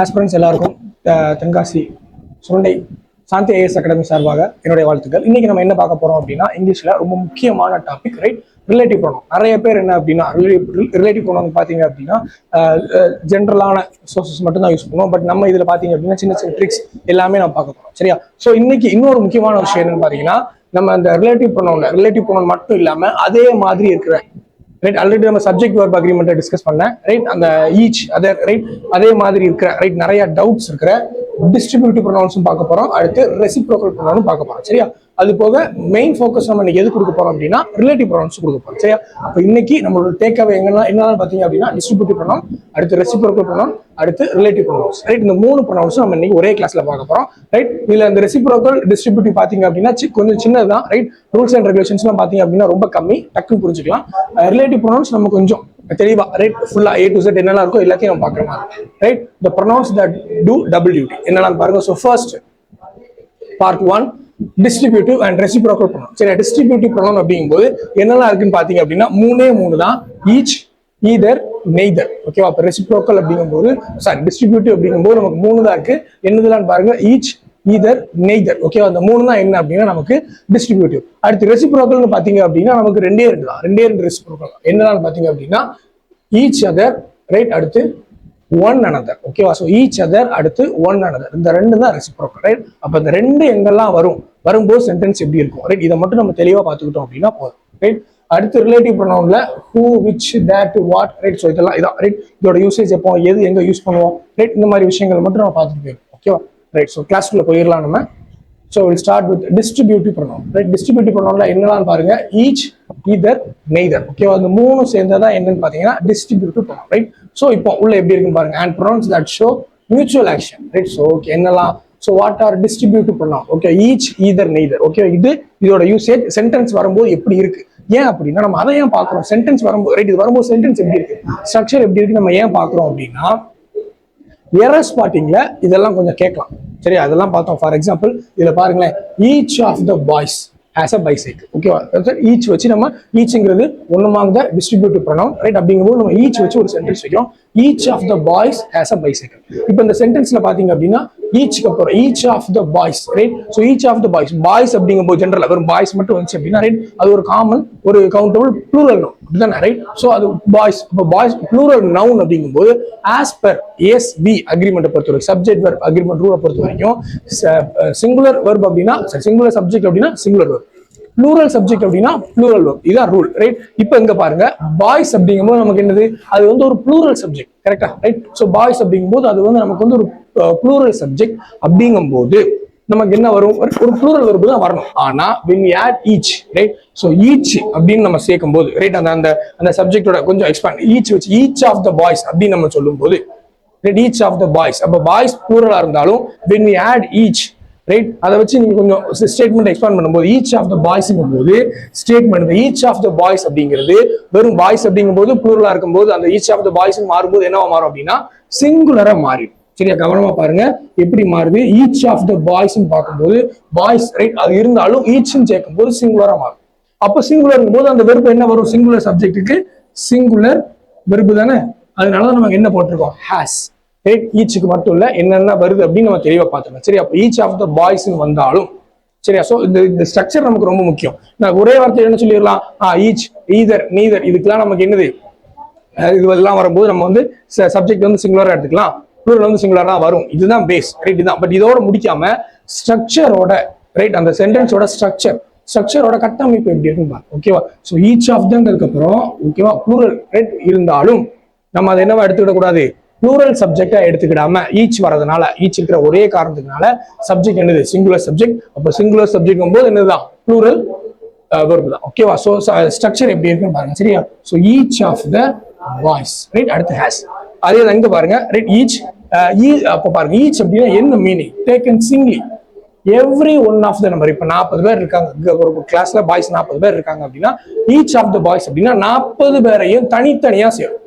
Aspirants எல்லாருக்கும் தென்காசி சுரண்டை சாந்தி IAS academy சார்பாக என்னுடைய வாழ்த்துக்கள். இன்னைக்கு நம்ம என்ன பார்க்க போறோம் அப்படின்னா, இங்கிலீஷ்ல ரொம்ப முக்கியமான டாபிக், ரைட்? Relative pronoun. நிறைய பேர் என்ன அப்படின்னா ரிலேட்டிவ் ப்ரொனவுன் பார்த்தீங்க அப்படின்னா ஜென்ரலான சோர்சஸ் மட்டும் தான் யூஸ் பண்ணுவோம். பட் நம்ம இதில் பார்த்தீங்க அப்படின்னா சின்ன சின்ன ட்ரிக்ஸ் எல்லாமே நம்ம பார்க்க போறோம், சரியா? ஸோ இன்னைக்கு இன்னொரு முக்கியமான விஷயம் என்னன்னு பார்த்தீங்கன்னா, நம்ம அந்த ரிலேட்டிவ் ப்ரொனவுன் மட்டும் இல்லாமல் அதே மாதிரி இருக்கிற, ரைட், ஆல்ரெடி நம்ம சப்ஜெக்ட் வர்ப் அக்ரிமெண்ட்டை டிஸ்கஸ் பண்ணேன், ரைட்? அந்த ஈச் அதர், ரைட், அதே மாதிரி இருக்கிற, ரைட், நிறைய டவுட்ஸ் இருக்கிற டிஸ்ட்ரிபியூட்டிவ் ப்ரொனவுன்ஸும் பார்க்க போறோம், அடுத்து ரெசிப்ரோக்கல் ப்ரொனவுனும் பார்க்க போறோம், சரியா? அது போக மெயின் ஃபோக்கஸ் நம்ம இன்னைக்கு எது கொடுக்க போறோம் அப்படின்னா ரிலேட்டிவ் ப்ரொனவுன்ஸ் கொடுக்க போறோம், சரியா? அப்போ இன்னைக்கு நம்மளோட டேக்அவே என்னன்னு பார்த்தீங்க அப்படின்னா டிஸ்ட்ரிபியூட்டிவ் ப்ரொனவுன், அடுத்து ரெசிப்ரோக்கல் ப்ரொனவுன், அடுத்து ரிலேட்டிவ் ப்ரொனவுன்ஸ், ரைட்? இந்த மூணு ப்ரொனவுன்ஸும் நம்ம இன்னைக்கு ஒரே கிளாஸ்ல பார்க்க போறோம், ரைட்? இதுல இந்த ரெசிப்ரோக்கல் டிஸ்ட்ரிபியூட்டிவ் பார்த்தீங்க அப்படின்னா கொஞ்சம் சின்னதுதான், ரைட்? ரூல்ஸ் அண்ட் ரெகுலேஷன்ஸ்லாம் பார்த்தீங்க அப்படின்னா ரொம்ப கம்மி, டக்குன்னு புரிஞ்சுக்கலாம். ரிலேட்டிவ் ப்ரொனவுன்ஸ் நம்ம கொஞ்சம் தெளிவா, ரைட், ஃபுல்லா A to Z என்னெல்லாம் இருக்கோ எல்லாத்தையும் நம்ம பார்க்குற மாதிரி, right? The pronouns that do double duty என்னெல்லாம் பாருங்க. So first part 1 distributive and reciprocal pronoun, சரி? டிஸ்ட்ரிபியூட்டிவ் ப்ரொனவுன் அப்படிங்கும்போது என்னெல்லாம் இருக்குன்னு பார்த்தீங்க அப்படின்னா மூணு தான். ஈச், ஈதர், நெய்தர், ஓகேவா? அப்போ ரெசிப்ரோக்கல் அப்படிங்கும்போது, சாரி, டிஸ்ட்ரிபியூட்டிவ் அப்படிங்கும்போது நமக்கு மூணு தான் இருக்கு. என்னதுலாம் பாருங்க, ஈச், ஈதர், நெய்தர், ஓகேவா? அந்த மூணு தான் என்ன அப்படின்னா நமக்கு டிஸ்ட்ரிபியூட்டிவ். அடுத்து ரெசிப்ரோக்கல்னு பாத்தீங்க அப்படின்னா நமக்கு ரெண்டே ரெண்டு ரெசிப்ரோக்கல் என்னன்னு பாத்தீங்க அப்படின்னா ஈச் அதர், ரைட், அடுத்து ஒன் அனதர், ஓகேவா? ஸோ ஈச் அதர் அடுத்து ஒன் அனதர், இந்த ரெண்டு தான் ரெசிப்ரோக்கல், ரைட்? அப்ப இந்த ரெண்டு எங்கெல்லாம் வரும்போது சென்டென்ஸ் எப்படி இருக்கும், ரைட்? இதை மட்டும் நம்ம தெளிவா பார்த்துக்கிட்டோம் அப்படின்னா போதும், ரைட்? அடுத்து ரிலேட்டிவ் ப்ரொனவுன்ல who, which, that, what, right? So இதெல்லாம் இதான், ரைட்? இதோட யூசேஜ் எப்போ, எது எங்க யூஸ் பண்ணுவோம், ரைட்? இந்த மாதிரி விஷயங்கள் மட்டும் நம்ம பார்த்துட்டு போயிடும், ஓகேவா? ரைட்? ஸோ கிளாஸ்க்குள்ள போயிடலாம் நம்ம. So will start with distributive pronoun, right? Distributive ப்ரொனவுன்ல என்னெல்லாம் பாருங்க, ஈச், ஈதர், நெய்தர், ஓகேவா? அந்த மூணு சேர்ந்ததா என்னன்னு பாத்தீங்கன்னா டிஸ்ட்ரிபியூட்டிவ் ப்ரொனவுன், ரைட்? ஸோ இப்போ உள்ள எப்படி இருக்குன்னு பாருங்க. And pronouns that show mutual action, right? So okay, என்னெல்லாம்? So what are distributive pronoun? Okay, each, either, neither, okay? இதோட யூசேஜ் சென்டென்ஸ் வரும்போது எப்படி இருக்கு, ஏன் அப்படின்னா நம்ம அதை ஏன் பார்க்குறோம், சென்டென்ஸ் வரும்போது, ரைட்? இது வரும்போது சென்டென்ஸ் எப்படி இருக்கு, ஸ்ட்ரக்சர் எப்படி இருக்கு, நம்ம ஏன் பார்க்குறோம் அப்படின்னா எரர் ஸ்பாட்டிங்ல இதெல்லாம் கொஞ்சம் கேட்கலாம், சரி? அதெல்லாம் பார்த்தோம். ஃபார் எக்ஸாம்பிள் இதுல பாருங்களேன், each of the boys has a bicycle, ஓகேவா? ஈச் வச்சு நம்ம ஈச்ங்கிறது one among the distributive pronoun, right? அப்படிங்கும்போது நம்ம ஈச் வச்சு ஒரு சென்டென்ஸ் வைக்கிறோம், each of the boys has a bicycle. இப்போ இந்த சென்டென்ஸ்ல பாத்தீங்க அப்படின்னா ஈச்க்கு அப்புறம் each of the boys, right? So each of the boys அப்படிங்கும்போது ஜென்ரல் வெறும் பாய்ஸ் மட்டும் வந்துச்சு அப்படின்னா, ரைட், அது ஒரு காமன், ஒரு கவுண்டபிள் ப்ளூரல் நவுன், அப்படிதானே, ரைட்? ஸோ அது பாய்ஸ். இப்போ பாய்ஸ் ப்ளூரல் நவுன் அப்படிங்கும்போது ஆஸ் பர் எஸ்வி அக்ரிமெண்ட் பொறுத்த வரைக்கும், சப்ஜெக்ட் வெர்ப் அக்ரிமெண்ட் ரூலை பொறுத்த வரைக்கும் சிங்குலர் வெர்ப் அப்படின்னா சிங்குலர் சப்ஜெக்ட் அப்படின்னா சிங்குலர் வெர்ப், ப்ளூரல் சப்ஜெக்ட் அப்படின்னா ப்ளூரல் வெர்ப், இதான் ரூல், ரைட்? இப்போ இங்க பாருங்க, பாய்ஸ் அப்படிங்கும்போது நமக்கு என்னது, அது வந்து ஒரு ப்ளூரல் சப்ஜெக்ட், கரெக்டா, ரைட்? ஸோ பாய்ஸ் அப்படிங்கும்போது அது வந்து நமக்கு வந்து ஒரு ப்ளூரல் சப்ஜெக்ட் அப்படிங்கும்போது நமக்கு என்ன வரும், ஒரு ப்ளூரல் வெர்ப் தான் வரணும். ஆனா when we add each, right? So each அப்படின்னு நம்ம சேர்க்கும் போது, ரைட், அந்த சப்ஜெக்டோட கொஞ்சம் எக்ஸ்பேண்ட், ஈச் வச்சு ஈச் ஆஃப் த பாய்ஸ் அப்படின்னு நம்ம சொல்லும் போது, right, each of the boys, அப்போ பாய்ஸ் ப்ளூரலா இருந்தாலும் when we add each, right, அதை வச்சு நீங்க கொஞ்சம் ஸ்டேட்மெண்ட் எக்ஸ்பாண்ட் பண்ணும்போது ஈச் ஆஃப் த பாய்ஸ்ங்கும் போது statement each of the boys அப்படிங்கிறது வெறும் பாய்ஸ் அப்படிங்கும்போது ப்ளூரலா இருக்கும்போது அந்த ஈச் ஆஃப் த பாய்ஸ் மாறும்போது என்னவா மாறும் அப்படின்னா சிங்குலரா மாறிடும், சரியா? கவனமா பாருங்க எப்படி மாறுது. ஈச் ஆஃப் த பாய்ஸ் பார்க்கும்போது பாய்ஸ், ரைட், அது இருந்தாலும் ஈச்னு சேர்க்கும் போது சிங்குலரா மாறும். அப்போ சிங்குலர் போது அந்த வெறுப்பு என்ன வரும், சிங்குலர் சப்ஜெக்ட்டுக்கு சிங்குலர் வெறுப்பு தானே, அதனாலதான் நமக்கு என்ன போட்டிருக்கோம், ஹேஸ், ரைட்? ஈச்சுக்கு மட்டும் இல்ல என்னென்ன வருது அப்படின்னு நம்ம தெளிவா பார்த்துக்கலாம், சரி? அப்போ ஈச் ஆஃப் த பாய்ஸ் வந்தாலும், சரியா? ஸோ இந்த ஸ்ட்ரக்சர் நமக்கு ரொம்ப முக்கியம். நான் ஒரே வார்த்தை என்ன சொல்லிடலாம், ஈச், ஈதர், நீதர், இதுக்கெல்லாம் நமக்கு என்னது, இதெல்லாம் வரும்போது நம்ம வந்து சப்ஜெக்ட் வந்து சிங்குலரா எடுத்துக்கலாம், ப்ளூரல் வந்து சிங்குலரா வரும், இதுதான் பேஸ், ரைட்? இதுதான். பட் இதோட முடிக்காம ஸ்ட்ரக்சரோட, ரைட், அந்த சென்டென்ஸோட ஸ்ட்ரக்சரோட கட்டமைப்பு எப்படி இருக்குன்னு பாருங்க, ஓகேவா? ஸோ ஈச் ஆஃப் தங்கிறதுக்கு அப்புறம், ஓகேவா, ப்ளூரல், ரைட், இருந்தாலும் நம்ம அதை என்னவா எடுத்துக்கிட கூடாது, ப்ளூரல் சப்ஜெக்டா எடுத்துக்கிடாம ஈச் வரதுனால, ஈச் இருக்கிற ஒரே காரணத்துக்குனால சப்ஜெக்ட் என்னது, சிங்குலர் சப்ஜெக்ட். அப்போ சிங்குலர் சப்ஜெக்ட் போது என்னதுதான், ப்ளூரல் வெர்ப் தான், ஓகேவா? ஸோ ஸ்ட்ரக்சர் எப்படி இருக்குன்னு பாருங்க, சரியா? So each of the boys, right, அடுத்து ஹேஸ், அதே தான் இங்க பாருங்க, ரைட்? ஈச், அப்போ பாருங்க ஈச் அப்படின்னா என்ன meaning, taken singly, every one of the number. இப்போ 40 பேர் இருக்காங்க ஒரு கிளாஸ்ல, பாய்ஸ் 40 பேர் இருக்காங்க அப்படின்னா ஈச் ஆஃப் த பாய்ஸ் அப்படின்னா 40 பேரையும் தனித்தனியா சேரும்.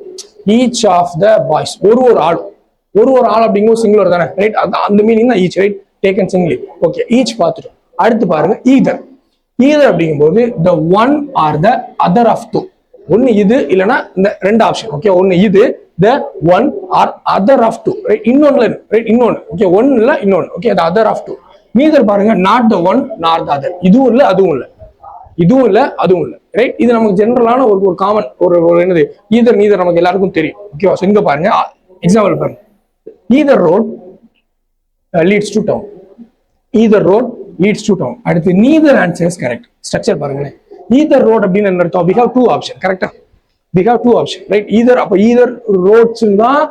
ஈச் ஆஃப் த பாய்ஸ், ஒரு ஆள் அப்படிங்கும்போது சிங்குலர் தானே, ரைட்? அந்த மீனிங் தான் each, right? Taken சிங்லி, okay? Each பார்த்துட்டோம். அடுத்து பாருங்க ஈதர் அப்படிங்கும்போது the one or the other of two, ஒன்னு இது இல்லைன்னா இந்த ரெண்டு ஆப்ஷன், ஓகே? ஒன்னு இது the one or other of two, right? இன்னொன்னு, right? இன்னொன்னு, okay, ஒன் இல்ல இன்னொன்னு, okay, the other of two. neither பாருங்க, not the one nor the other. இதுவும் இல்ல அதுவும் இல்ல, இதுவும் இல்ல அதுவும் இல்ல, ரைட்? இது நமக்கு ஜெனரலான ஒரு காமன் ஒரு என்னது, ஈதர் நீதர் நமக்கு எல்லாருக்கும் தெரியும், ஓகேவா? சோ இங்க பாருங்க, எக்ஸாம்பிள் பாருங்க, either road leads to town, either road leads to town. அடுத்து neither answer is correct. Structure பாருங்களேன், either road அப்படின்னு என்ன அர்த்தம்? we have two option, கரெக்டா? we have two option, right? either, அப்ப either roads தான்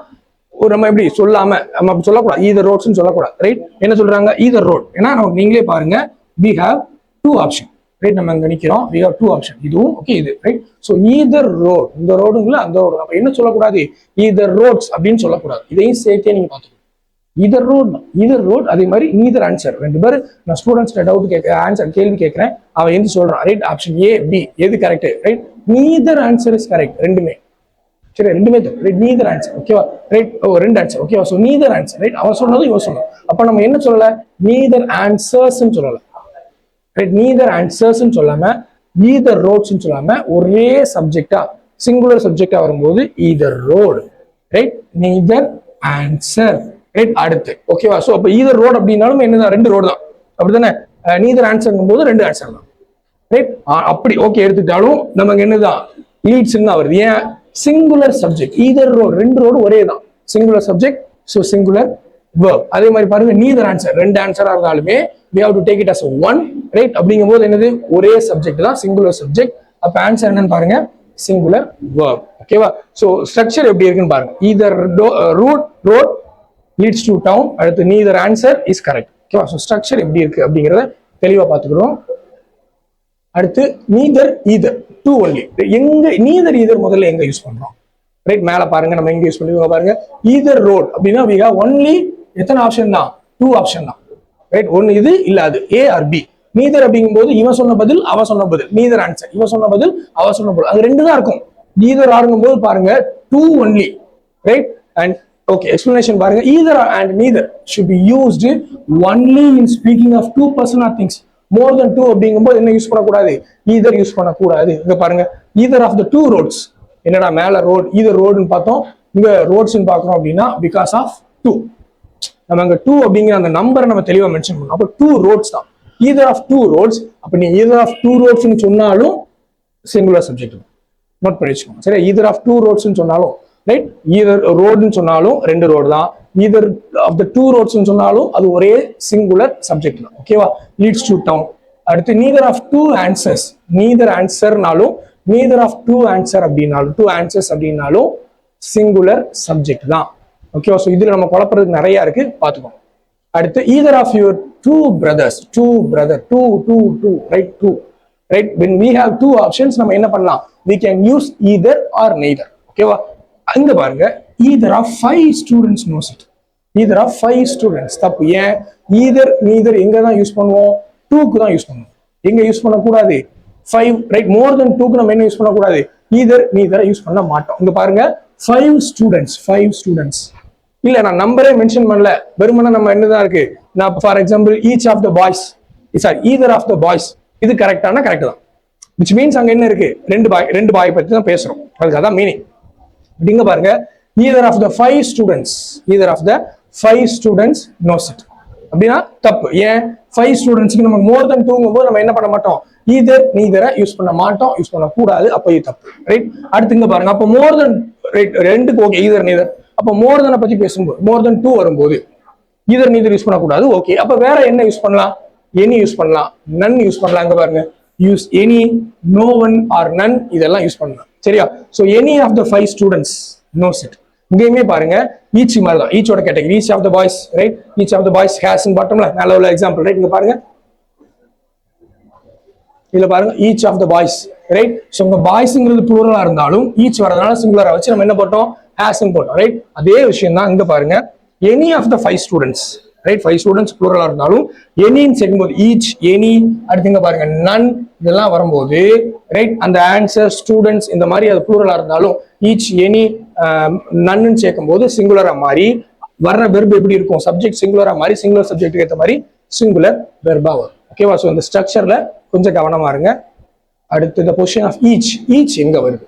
ஒரு நம்ம எப்படி சொல்லாம நம்ம அப்படி சொல்லக்கூடாது, either roads சொல்லக்கூடாது, ரைட்? என்ன சொல்றாங்க? either road. ஏன்னா நமக்கு நீங்களே பாருங்க, we have two option, right? நம்ம அங்க நிக்கிறோம், we have two option, இதுவும் ஓகே இது, ரைட்? சோ either road, இந்த ரோடுங்கள அந்த ரோடு, அப்ப என்ன சொல்லக்கூடாது? either roads அப்படின்னு சொல்லக்கூடாது, இதையும் சேர்த்தே நீங்க பாத்துக்கணும். either road, either road, அதே மாதிரி neither answer. ரெண்டு பேர் நான் ஸ்டூடெண்ட்ஸ் டவுட் கேட்க ஆன்சர் கேள்வி கேட்கிறேன், அவன் எது சொல்றான், ரைட்? ஆப்ஷன் ஏ பி எது correct, right? neither answer is correct. ரெண்டுமே சரி, ரெண்டுமே தப்பு, ரைட்? neither answer, ஓகேவா? ரைட்? ரெண்டு ஆன்சர், ஓகேவா? So neither answer, right? அவன் சொன்னதும் இவன் சொன்னது, அப்ப நம்ம என்ன சொல்லல? neither answers ன்னு சொல்லல, ரைட்? neither answers ன்னு சொல்லாம either roads ன்னு சொல்லாம ஒரே சப்ஜெக்டா சிங்குலர் சப்ஜெக்டா வரும்போது either road, right? neither answer, right? அடுத்து ஓகேவா? சோ அப்ப either road அப்படினாலும் என்னதான், ரெண்டு ரோடு தான், அப்படிதானே? neither answerங்கும் போது ரெண்டு ஆன்சர் தான், ரைட்? அப்படி ஓகே எடுத்துட்டாலும் நமக்கு என்னதான் லீட்ஸ் தான் வருது. ஏன்? சிங்குலர் சப்ஜெக்ட், either road, ரெண்டு ரோடு ஒரே தான், singular subject, so singular verb. அதே மாதிரி பாருங்க, neither answer, ரெண்டு ஆன்சரா இருந்தாலுமே we have to take it as a one, right? அப்படிங்கும்போது என்னது, ஒரே சப்ஜெக்ட் தான், சிங்குலர் சப்ஜெக்ட். அப்ப ஆன்சர் என்னன்னு பாருங்க, சிங்குலர் verb, ஓகேவா? சோ ஸ்ட்ரக்சர் எப்படி இருக்குன்னு பாருங்க, either road leads to town, அடுத்து neither answer is correct, ஓகேவா? சோ ஸ்ட்ரக்சர் எப்படி இருக்கு அப்படிங்கறத தெளிவா பாத்துக்கிறோம். அடுத்து neither either, two only. எங்க neither either முதல்ல எங்க யூஸ் பண்றோம், ரைட்? மேல பாருங்க, நம்ம எங்க யூஸ் பண்ணுவோம் பாருங்க, either road அப்படின்னா we have only எத்தனை ஆப்ஷன் தான், டூ ஆப்ஷன் தான், ரைட்? ஒன்னு இது இல்ல அது, A or B. neither அப்படிங்கும்போது இவன் சொன்ன பதில் அவன் சொன்ன பதில், neither answer, இவன் சொன்ன பதில் அவன் சொன்ன பதில், அது ரெண்டு தான் இருக்கும். neither ஆகும் போது பாருங்க, two only, right? And okay, explanation பாருங்க, either and neither should be used only in speaking of two person or things. more than two அப்படிங்கும்போது என்ன யூஸ் பண்ணக்கூடாது, either யூஸ் பண்ணக்கூடாது. இங்க பாருங்க, either of the two roads, என்னடா மேல road either ரோடுன்னு பார்த்தோம், இங்க ரோட்ஸ்ன்னு பார்க்கறோம் அப்படின்னா because of two, நம்ம அங்க டூ அப்படிங்கிற அந்த நம்பரை நம்ம தெளிவா மென்ஷன் பண்ணோம், அப்ப டூ ரோட்ஸ் தான், either of two roads. அப்ப நீ either of two roads ன்னு சொன்னாலும் சிங்குலர் சப்ஜெக்ட் நோட் பண்ணி வச்சுக்கோங்க, சரி? either of two roads ன்னு சொன்னாலும், ரைட்? either ரோடுன்னு சொன்னாலும் ரெண்டு ரோடு தான், either of the two roads ன்னு சொன்னாலும் அது ஒரே சிங்குலர் சப்ஜெக்ட் தான், ஓகேவா? leads to town. அடுத்து neither of two answers, neither answerனாலும் neither of two answer அப்படினாலும் two answers அப்படினாலும் சிங்குலர் சப்ஜெக்ட் தான், ஓகேவா? சோ இதுல நம்ம குழப்பறதுக்கு நிறைய இருக்கு, பாத்துக்கோங்க. அடுத்து either of your two brothers, two brother, two, right? two, right? when we have two options நம்ம என்ன பண்ணலாம், we can use either or neither, ஓகேவா? அங்க பாருங்க, either of five students knows it, either of five students தப்பு. ஏன்? either neither எங்க தான் யூஸ் பண்ணுவோம், டூக்கு தான் யூஸ் பண்ணுவோம், எங்க யூஸ் பண்ணக்கூடாது, ஃபைவ், ரைட்? மோர் தென் டூக்கு நம்ம என்ன யூஸ் பண்ணக்கூடாது, either neither யூஸ் பண்ண மாட்டோம். இங்க பாருங்க, five students இல்ல, நான் நம்பரே மென்ஷன் பண்ணல, வெறுமனே நம்ம என்னதான் இருக்கு, நான் for example each of the boys, sorry either of the boys, இது கரெக்டான கரெக்ட் தான், which means அங்க என்ன இருக்கு, ரெண்டு பாய் பத்தி தான் பேசுறோம், அதுக்கு அதான் மீனிங். இங்க பாருங்க, either of the five students knows it அப்படின்னா தப்பு. ஏன்? ஃபைவ் ஸ்டூடெண்ட்ஸ்க்கு நமக்கு மோர் தென் டூங்கும் போது நம்ம என்ன பண்ண மாட்டோம், either neither யூஸ் பண்ண மாட்டோம், யூஸ் பண்ண கூடாது, அப்ப இது தப்பு, ரைட்? அடுத்து இங்க பாருங்க, அப்ப மோர் தென், ரைட்? ரெண்டுக்கு ஓகே either neither, அப்ப மோர் தென் பத்தி பேசும்போது மோர் தென் டூ வரும்போது either neither யூஸ் பண்ணக்கூடாது, ஓகே? அப்ப வேற என்ன யூஸ் பண்ணலாம், any யூஸ் பண்ணலாம், none யூஸ் பண்ணலாம். இங்க பாருங்க, use any, no one or none, இதெல்லாம் யூஸ் பண்ணலாம், சரியா? So any of the five students knows it. இங்கேயுமே பாருங்க, each மாதிரி தான், each ஓட category, each of the boys, right? each of the boys has in bottomல மேல உள்ள எக்ஸாம்பிள், ரைட்? இங்க பாருங்க, இதுல பாருங்க each of the boys, right? So உங்க பாய்ஸ்ங்கிறது ப்ளூரலா இருந்தாலும் each வரதுனால சிங்குலரா வச்சு நம்ம என்ன போட்டோம், has ன்னு போட்டோம், ரைட்? அதே விஷயம் தான் இங்க பாருங்க, any of the five students, right? Five students ப்ளூரலா இருந்தாலும் anyன்னு சேர்க்கும்போது each, any, அடுத்து இங்க பாருங்க none, இதெல்லாம் வரும்போது, ரைட்? அந்த ஆன்சர் ஸ்டூடெண்ட்ஸ் இந்த மாதிரி அது ப்ளூரலா இருந்தாலும் each, any, none சேர்க்கும்போது சிங்குலரா மாறி வர்ற வெர்ப் எப்படி இருக்கும், சப்ஜெக்ட் சிங்குலரா மாறி சிங்குலர் சப்ஜெக்ட்டுக்கு ஏற்ற மாதிரி சிங்குலர் வெர்பா வரும், ஓகேவா? ஸோ இந்த ஸ்ட்ரக்சர்ல கொஞ்சம் கவனமா இருங்க. அடுத்து இந்த பொசிஷன் ஆஃப் ஈச் எங்க வருது,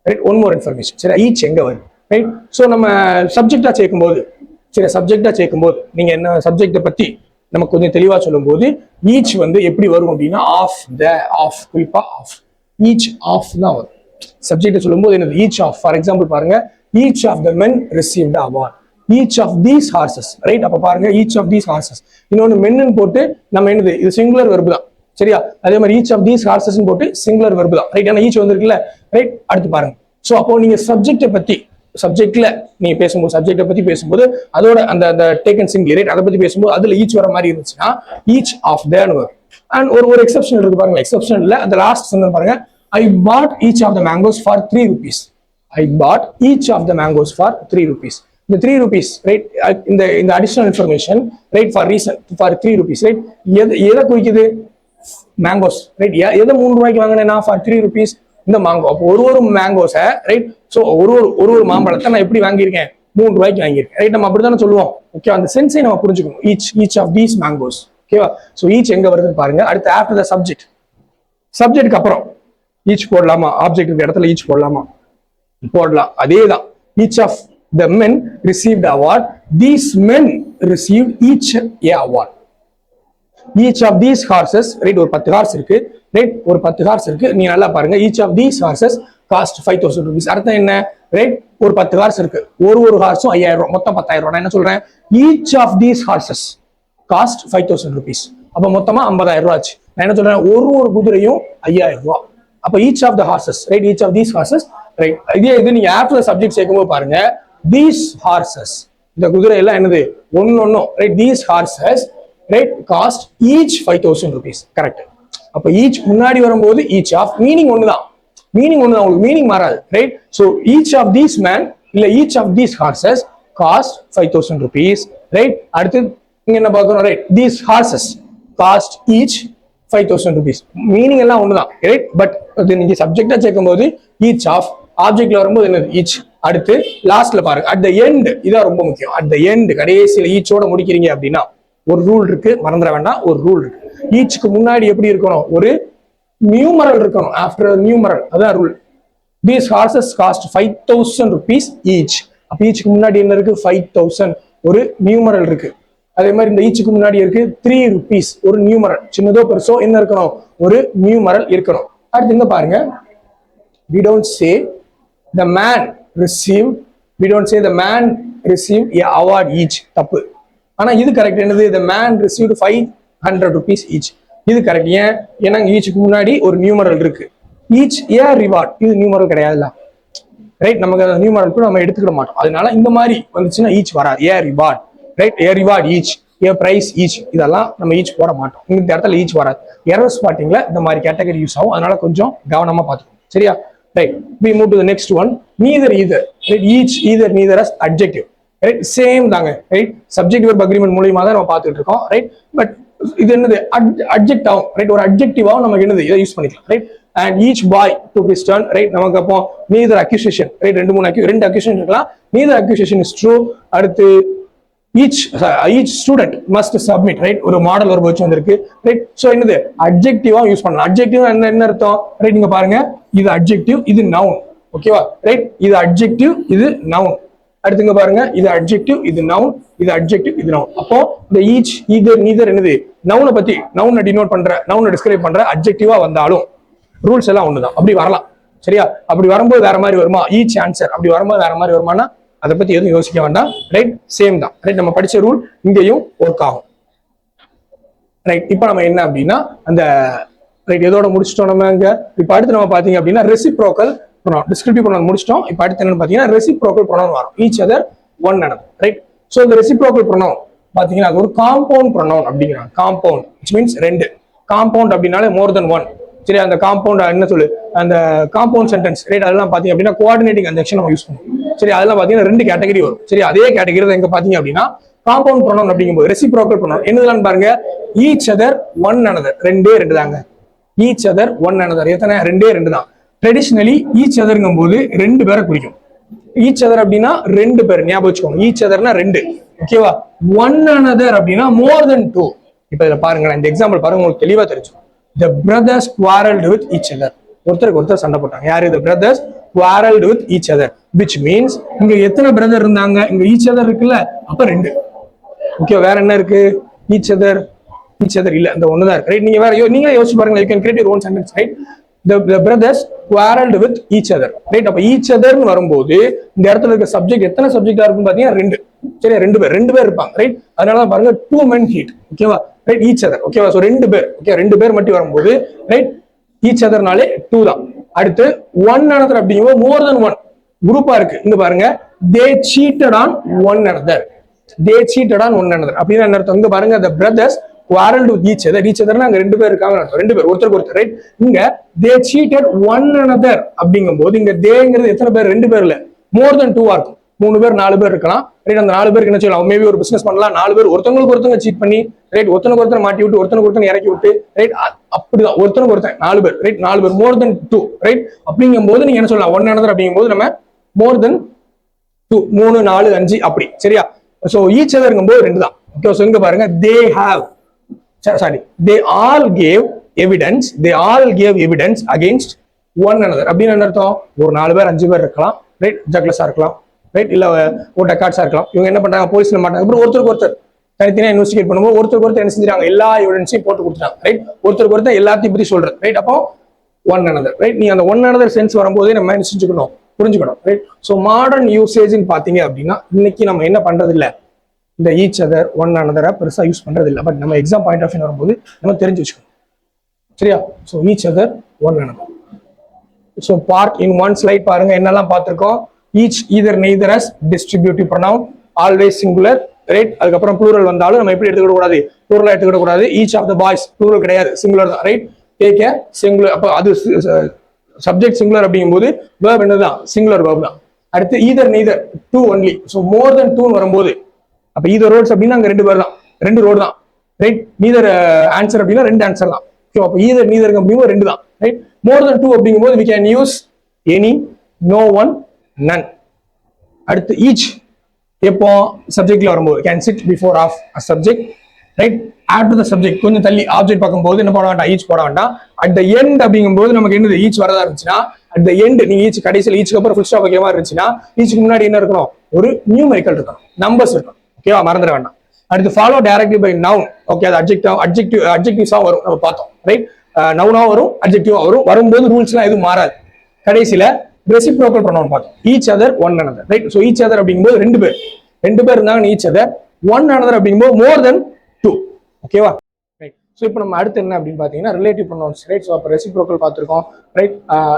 ரைட்? ஒன் மோர் இன்ஃபர்மேஷன், சரி? ஈச் எங்க வருது, ரைட். ஸோ நம்ம சப்ஜெக்டா சேர்க்கும்போது சரி சப்ஜெக்டா சேர்க்கும்போது நீங்க என்ன சப்ஜெக்டை பத்தி நமக்கு கொஞ்சம் தெளிவா சொல்லும் போது ஈச் வந்து எப்படி வரும் அப்படின்னா ஆஃப் த ஆஃப் குறிப்பா ஆஃப் ஈச் ஆஃப் தான் வரும். சப்ஜெக்ட் சொல்லும்போது என்னது ஈச் ஆஃப். ஃபார் எக்ஸாம்பிள் பாருங்க each of the men received award each of these horses right. அப்ப பாருங்க ஈச் ஆஃப் தீஸ் ஹார்சஸ் இன்னொன்னு மென்னு போட்டு நம்ம என்னது இது சிங்குலர் வெர்பு தான் சரியா. அதே மாதிரி ஈச் ஆஃப் தீஸ் ஹார்சஸ் போட்டு சிங்குலர் வெர்பு தான் ரைட். ஏன்னா ஈச் வந்திருக்குல்ல ரைட். அடுத்து பாருங்க ஸோ அப்போ நீங்க சப்ஜெக்டை பத்தி சப்ஜெக்ட்ல நீங்க பேசும்போது சப்ஜெக்டை பத்தி பேசும்போது அதோட அந்த அந்த டேக்கன் சிங்கிள் ரைட் அதை பத்தி பேசும்போது அதுல ஈச் வர மாதிரி இருந்துச்சுன்னா ஈச் ஆஃப் தேன் வரும். அண்ட் ஒரு எக்ஸப்ஷன் இருக்கு பாருங்க. எக்ஸப்ஷன்ல அந்த லாஸ்ட் சொன்ன பாருங்க I bought each of the mangoes for 3 rupees. I bought each of the mangoes for 3 rupees. The 3 rupees, right? In the additional information, right? For reason, for 3 rupees, right? எதை குறிக்குது mangoes right. எதை 3 ரூபாய்க்கு வாங்கினேன்னா for 3 rupees இந்த mango. அப்போ ஒரு மேங்கோஸை right. So ஒரு மாம்பழத்தை நான் எப்படி வாங்கியிருக்கேன் 3 ரூபாய்க்கு வாங்கியிருக்கேன் ரைட். நம்ம அப்படித்தானே சொல்லுவோம். ஓகே அந்த சென்ஸை நம்ம புரிஞ்சுக்கணும். ஈச் ஆஃப் தீஸ் மேங்கோஸ் ஓகேவா. ஸோ ஈச் எங்க வருதுன்னு பாருங்க. அடுத்து ஆஃப்டர் த சப்ஜெக்ட் சப்ஜெக்ட்க்கு அப்புறம் ஈச் போடலாமா ஆப்ஜெக்ட் இருக்க இடத்துல ஈச் போடலாமா போடலாம். அதேதான் each of the men received award these men received each a award each of these horses right. ஒரு 10 ஹார்ஸ் இருக்கு ரைட். ஒரு 10 ஹார்ஸ் இருக்கு. நீ நல்லா பாருங்க each of these horses cost 5000 rupees. அர்த்தம் என்ன ரைட். ஒரு 10 ஹார்ஸ் இருக்கு. ஒரு ஹார்ஸும் 5000 ரூபாய் மொத்தம் 10000 ரூபாய். நான் என்ன சொல்றேன் each of these horses cost 5000 rupees. அப்ப மொத்தமா 50000 ரூபாய் ஆச்சு. நான் என்ன சொல்றேன் ஒரு குதிரையும் 5000 ரூபாய். அப்ப each of the horses right. Each of these horses right. இதே இது நீங்க ஆஃப்டர் சப்ஜெக்ட் சேர்க்கும்போது பாருங்க தீஸ் ஹார்சஸ் இந்த குதிரை எல்லாம் என்னது ஒன்னொன்னும் right. These horses right cost each 5000 rupees. Correct. அப்ப ஈச் முன்னாடி வரும்போது ஈச் ஆஃப் மீனிங் ஒண்ணுதான் உங்களுக்கு மீனிங் மாறாது right. So each of these man இல்ல each of these horses cost 5000 rupees right. அடுத்து இங்க என்ன பார்க்கணும் right. These horses cost each 5000 rupees. Meaning எல்லாம் ஒண்ணுதான் ரைட். பட் நீங்க சப்ஜெக்டா சேர்க்கும் போது ஈச் ஆஃப் ஆப்ஜெக்ட்ல வரும்போது என்னது ஈச். அடுத்து லாஸ்ட்ல பாருங்க அட் த எண்ட் இதான் ரொம்ப முக்கியம். அட் த எண்ட் கடைசியில ஈச்சோட முடிக்கிறீங்க அப்படின்னா ஒரு ரூல் இருக்கு மறந்துட வேண்டாம். ஒரு ரூல் இருக்கு. ஈச்சுக்கு முன்னாடி எப்படி இருக்கணும் ஒரு நியூமரல் இருக்கணும். ஆஃப்டர் நியூமரல் அதான் rule. These horses cost 5000 rupees each. அப்ப ஈச்சுக்கு முன்னாடி என்ன இருக்கு 5000 ஒரு நியூமரல் இருக்கு. அதே மாதிரி இந்த ஈச்சுக்கு முன்னாடி இருக்கு 3 rupees ஒரு நியூமரல். சின்னதோ பெருசோ என்ன இருக்கணும் ஒரு நியூமரல் இருக்கணும். அடுத்து இங்க பாருங்க we don't say the man received a award each. தப்பு. ஆனா இது கரெக்ட். என்னது the man received 500 rupees each. இது கரெக்ட். ஏன்னா ஈச்சுக்கு முன்னாடி ஒரு நியூமரல் இருக்கு. ஈச் ஏ ரிவார்ட் இது நியூமரல் கிடையாதுல்ல ரைட். நமக்கு நியூமரல் கூட நம்ம எடுத்துக்கிட மாட்டோம். அதனால இந்த மாதிரி வந்துச்சுன்னா ஈச் வராது. ஏ ரிவார்ட் ரைட். ஏ ரிவார்ட் ஈச் ஏ பிரைஸ் ஈச் இதெல்லாம் நம்ம ஈச் போட மாட்டோம். இந்த இடத்துல ஈச் வராது. எரர் ஸ்பாட்டிங்ல இந்த மாதிரி கேட்டகரி யூஸ் ஆகும். அதனால கொஞ்சம் கவனமா பார்த்துக்கணும் சரியா right. we move to the next one. neither right. each either neither as adjective right. Same தாங்க ரைட். சப்ஜெக்ட் வெர்ப் அக்ரிமெண்ட் மூலமா தான் நம்ம பார்த்துட்டு இருக்கோம் ரைட். பட் இது என்னது அட்ஜெக்ட் ஆகும் ரைட். ஒரு அட்ஜெக்டிவாவும் நமக்கு என்னது இதை யூஸ் பண்ணிக்கலாம் right. And each bye to his turn right. நமக்கு அப்போ neither accusation ரைட். ரெண்டு அக்யூசேஷன் இருக்கலாம். neither accusation is true. அடுத்து each student must submit right. ஒரு மாடல் வெர்ப் வச்சு வந்திருக்கு ரைட். சோ என்னது அட்ஜெக்டிவா யூஸ் பண்ணலாம். அட்ஜெக்டிவ் என்ன அர்த்தம் ரைட். நீங்க பாருங்க இது அட்ஜெக்டிவ் இது நவுன் ஓகேவா ரைட். இது அட்ஜெக்டிவ் இது நவுன். அடுத்துங்க பாருங்க இது அட்ஜெக்டிவ் இது நவுன் இது அட்ஜெக்டிவ் இது நவுன். அப்போ இந்த ஈச் ஈதர் நீதர் என்னது நவுனை பத்தி நவுனை டினோட் பண்ற நவுனை டிஸ்கிரைப் பண்ற அட்ஜெக்டிவா வந்தாலும் ரூல்ஸ் எல்லாம் ஒண்ணுதான். அப்படி வரலாம் சரியா. அப்படி வரும்போது வேற மாதிரி வருமா ஈச் ஆன்சர் அப்படி வரும்போது வேற மாதிரி வருமானா அதை பத்தி எதுவும் யோசிக்க வேண்டாம் ரைட். சேம் தான் ரைட். நம்ம படிச்ச ரூல் இங்கேயும் ஒர்க் ஆகும் ரைட். இப்போ நம்ம என்ன அப்படின்னா அந்த ரைட் எதோட முடிச்சிட்டோம் நம்ம இங்க. இப்போ அடுத்து நம்ம பாத்தீங்க அப்படின்னா ரெசிப்ரோக்கல் ப்ரொனவுன் டிஸ்கிரிப்டிவ் ப்ரொனவுன் முடிச்சிட்டோம். இப்போ அடுத்து என்னன்னு பாத்தீங்கன்னா ரெசிப்ரோக்கல் ப்ரொனவுன் வரும். Each other one another right. So இந்த ரெசிப்ரோக்கல் ப்ரொனவுன் பாத்தீங்கன்னா அது ஒரு காம்பவுண்ட் ப்ரொனவுன் அப்படிங்கிறாங்க. காம்பவுண்ட் which means ரெண்டு. காம்பவுண்ட் அப்படின்னாலே மோர் தென் ஒன் சரி. அந்த காம்பவுண்ட் என்ன சொல்லு அந்த காம்பவுண்ட் சென்டென்ஸ் ரைட். அதெல்லாம் பாத்தீங்க அப்படின்னா கோஆர்டினேட்டிங் கன்ஜங்ஷன் நம்ம யூஸ் பண்ணுவோம் சரி. அதெல்லாம் பாத்தீங்கன்னா 2 கேட்டகரி வரும் சரி. அதே கேட்டகரி எங்க பாத்தீங்க அப்படின்னா காம்பவுண்ட் ப்ரொனவுன் அப்படிங்கும்போது ரெசிப்ரோக்கல் ப்ரொனவுன் என்னதுன்னு பாருங்க ஈச் அதர் ஒன் another ரெண்டு தாங்க. ஈச் அதர் ஒன் another எத்தனை 2 தான். ட்ரெடிஷனலி ஈச் அதர்ங்கும் போது 2 பேரை குறிக்கும். ஈச் அதர் அப்படின்னா 2 பேர் ஞாபகம் வச்சுக்கோங்க. ஈச் அதர்னா 2 ஓகேவா. ஒன் another அப்படின்னா மோர் தென் 2. இப்ப இதை பாருங்க இந்த எக்ஸாம்பிள் பாருங்க உங்களுக்கு தெளிவா தெரிஞ்சுக்கும். The brothers quarreled with each other. ஒருத்தருக்கு ஒருத்தர் சண்டை போட்டாங்க. யாரு? the brothers quarreled with each other, which means இங்க எத்தனை பிரதர் இருந்தாங்க? இங்க each other இருக்குல்ல, அப்ப 2. ஓகே, வேற என்ன இருக்கு? each other இல்ல, இந்த ஒண்ணுதான் இருக்கு. ரைட், நீங்க வேற நீங்களே யோசிச்சு பாருங்க. you can create your own sentence, right? the brothers quarreled with each other, right. அப்ப each other ன்னு வரும்போது இந்த இடத்துல இருக்க சப்ஜெக்ட் எத்தனை சப்ஜெக்டா இருக்குன்னு பாத்தீங்கன்னா 2. சரியா, 2 பேர் இருப்பாங்க, ரைட். அதனாலதான் பாருங்க 2 men hit, ஓகேவா, ரைட். each other, ஓகேவா. சோ 2 பேர், ஓகே, 2 பேர் மட்டும் வரும்போது ரைட், each otherனாலே 2 தான். அடுத்து one another அப்படிங்கும்போது more than one குரூப்பா இருக்கு. இங்க பாருங்க, they cheated on one another, அப்படின்னு என்ன அர்த்தம்? இங்க பாருங்க, the brothers quarreled with each other. அங்க 2 பேர் இருக்காங்க, 2 பேர் ஒருத்தருக்கு ஒருத்தர், ரைட். இங்க they cheated one another அப்படிங்கும்போது இங்க தேங்கிறது எத்தனை பேர்? 2 பேர் இல்ல, more than 2 இருக்கும். 3 பேர் 4 பேர் இருக்கலாம், ரைட். அந்த 4 பேருக்கு என்ன செய்யலாம்? மேபி ஒரு பிசினஸ் பண்ணலாம். 4 பேர் ஒருத்தவங்களுக்கு ஒருத்தங்க சீட் பண்ணி, ரைட், ஒருத்தனுக்கு ஒருத்தர் மாட்டி விட்டு, ஒருத்தனுக்கு ஒருத்தன் இறக்கி விட்டு, ரைட். அப்படிதான் ஒருத்தனுக்கு ஒருத்தன் 4 பேர், ரைட். 4 பேர் more than 2, ரைட். அப்படிங்கும்போது நீங்க என்ன சொல்லலாம்? one another அப்படிங்கும்போது நம்ம more than 2, 3 4 5 அப்படி, சரியா. சோ each other ங்கும்போது 2 தான். ஓகே, சோ இங்க பாருங்க, they all gave evidence against one another அப்படின்னு என்ன அர்த்தம்? ஒரு 4 பேர் 5 பேர் இருக்கலாம், ரைட். ஜக்லஸா இருக்கலாம், ரைட். இல்ல ஒரு டக்காட்ஸா இருக்கலாம். இவங்க என்ன பண்றாங்க? போலீஸ்ல மாட்டாங்க. அப்புறம் ஒருத்தருக்கு ஒருத்தர் தனித்தனியா இன்வெஸ்டிகேட் பண்ணும்போது ஒருத்தருக்கு ஒருத்தர் என்ன செஞ்சாங்க? எல்லா எவிடன்ஸையும் போட்டு கொடுத்துட்டாங்க, ரைட். ஒருத்தருக்கு ஒருத்தர் எல்லாத்தையும் பத்தி சொல்றது, ரைட். அப்போ one another, ரைட். நீங்க அந்த one another சென்ஸ் வரும்போதே நம்ம என்ன செஞ்சுக்கணும்? புரிஞ்சுக்கணும், ரைட். சோ மாடர்ன் யூசேஜ்னு பாத்தீங்க அப்படின்னா இன்னைக்கு நம்ம என்ன பண்றது இல்ல, இந்த each other one another பெருசா யூஸ் பண்றது இல்ல. பட் நம்ம எக்ஸாம் பாயிண்ட் ஆஃப் வியூ வரும்போது நம்ம தெரிஞ்சு வச்சுக்கணும், சரியா. So each other one another. So part in one slide பாருங்க என்னெல்லாம் பார்த்திருக்கோம். each, either, neither as distributive pronoun, always singular, right. அதுக்கப்புறம் ப்ளூரல் வந்தாலும் நம்ம எப்படி எடுத்துக்க கூடாது? ப்ளூரலா எடுத்துக்க கூடாது. each of the boys plural கிடையாது, சிங்குலர் தான், ரைட். Take care, singular. அப்ப அது சப்ஜெக்ட் சிங்குலர் அப்படிங்கும்போது verb என்னதான்? சிங்குலர் verb தான். அடுத்து either neither 2 only. So more than 2 வரும்போது அப்ப either roads அப்படின்னா அங்க 2 பேர் தான், 2 ரோடு தான், ரைட். neither ஆன்சர் அப்படின்னா 2 ஆன்சர் தான். சோ அப்ப either neither அப்படிங்கும்போது 2 தான், ரைட். more than 2 அப்படிங்கும்போது we can use any, no one, none. அடுத்து each எப்போ சப்ஜெக்ட்ல வரும்போது can sit before of a subject, right. after the subject கொஞ்சம் தள்ளி ஆப்ஜெக்ட் பார்க்கும்போது என்ன போட வேண்டாம்? each போட வேண்டாம். at the end அப்படிங்கும்போது நமக்கு என்னது? each வரதா இருந்துச்சுன்னா at the end நீங்க each கடைசியில் eachக்கு அப்புறம் full stop வைக்கிற மாதிரி இருந்துச்சுன்னா eachக்கு முன்னாடி என்ன இருக்கணும்? ஒரு நியூமெரிக்கல் இருக்கணும், நம்பர்ஸ் இருக்கணும், ஓகேவா. மறந்துட வேண்டாம். அடுத்து follow directly by noun, okay. அது அட்ஜெக்டிவ்ஸா வரும், நம்ம பார்த்தோம், ரைட். நவுனா வரும், அட்ஜெக்டிவா வரும். வரும்போது ரூல்ஸ்லாம் எதுவும் மாறாது. கடைசியில ரெசிப்ரோக்கல் ப்ரொனவுன் பார்த்தோம். each other one another, right. So each other அப்படிங்கும்போது 2 பேர் இருந்தாங்க each other. one another அப்படிங்கும்போது more than 2, ஓகேவா, ரைட். சோ இப்போ நம்ம அடுத்து என்ன அப்படின்னு பாத்தீங்கன்னா ரிலேட்டிவ் ப்ரொனவுன்ஸ், ரைட். சோ அப்ப ரெசிப்ரோக்கல் பார்த்திருக்கோம், ரைட்.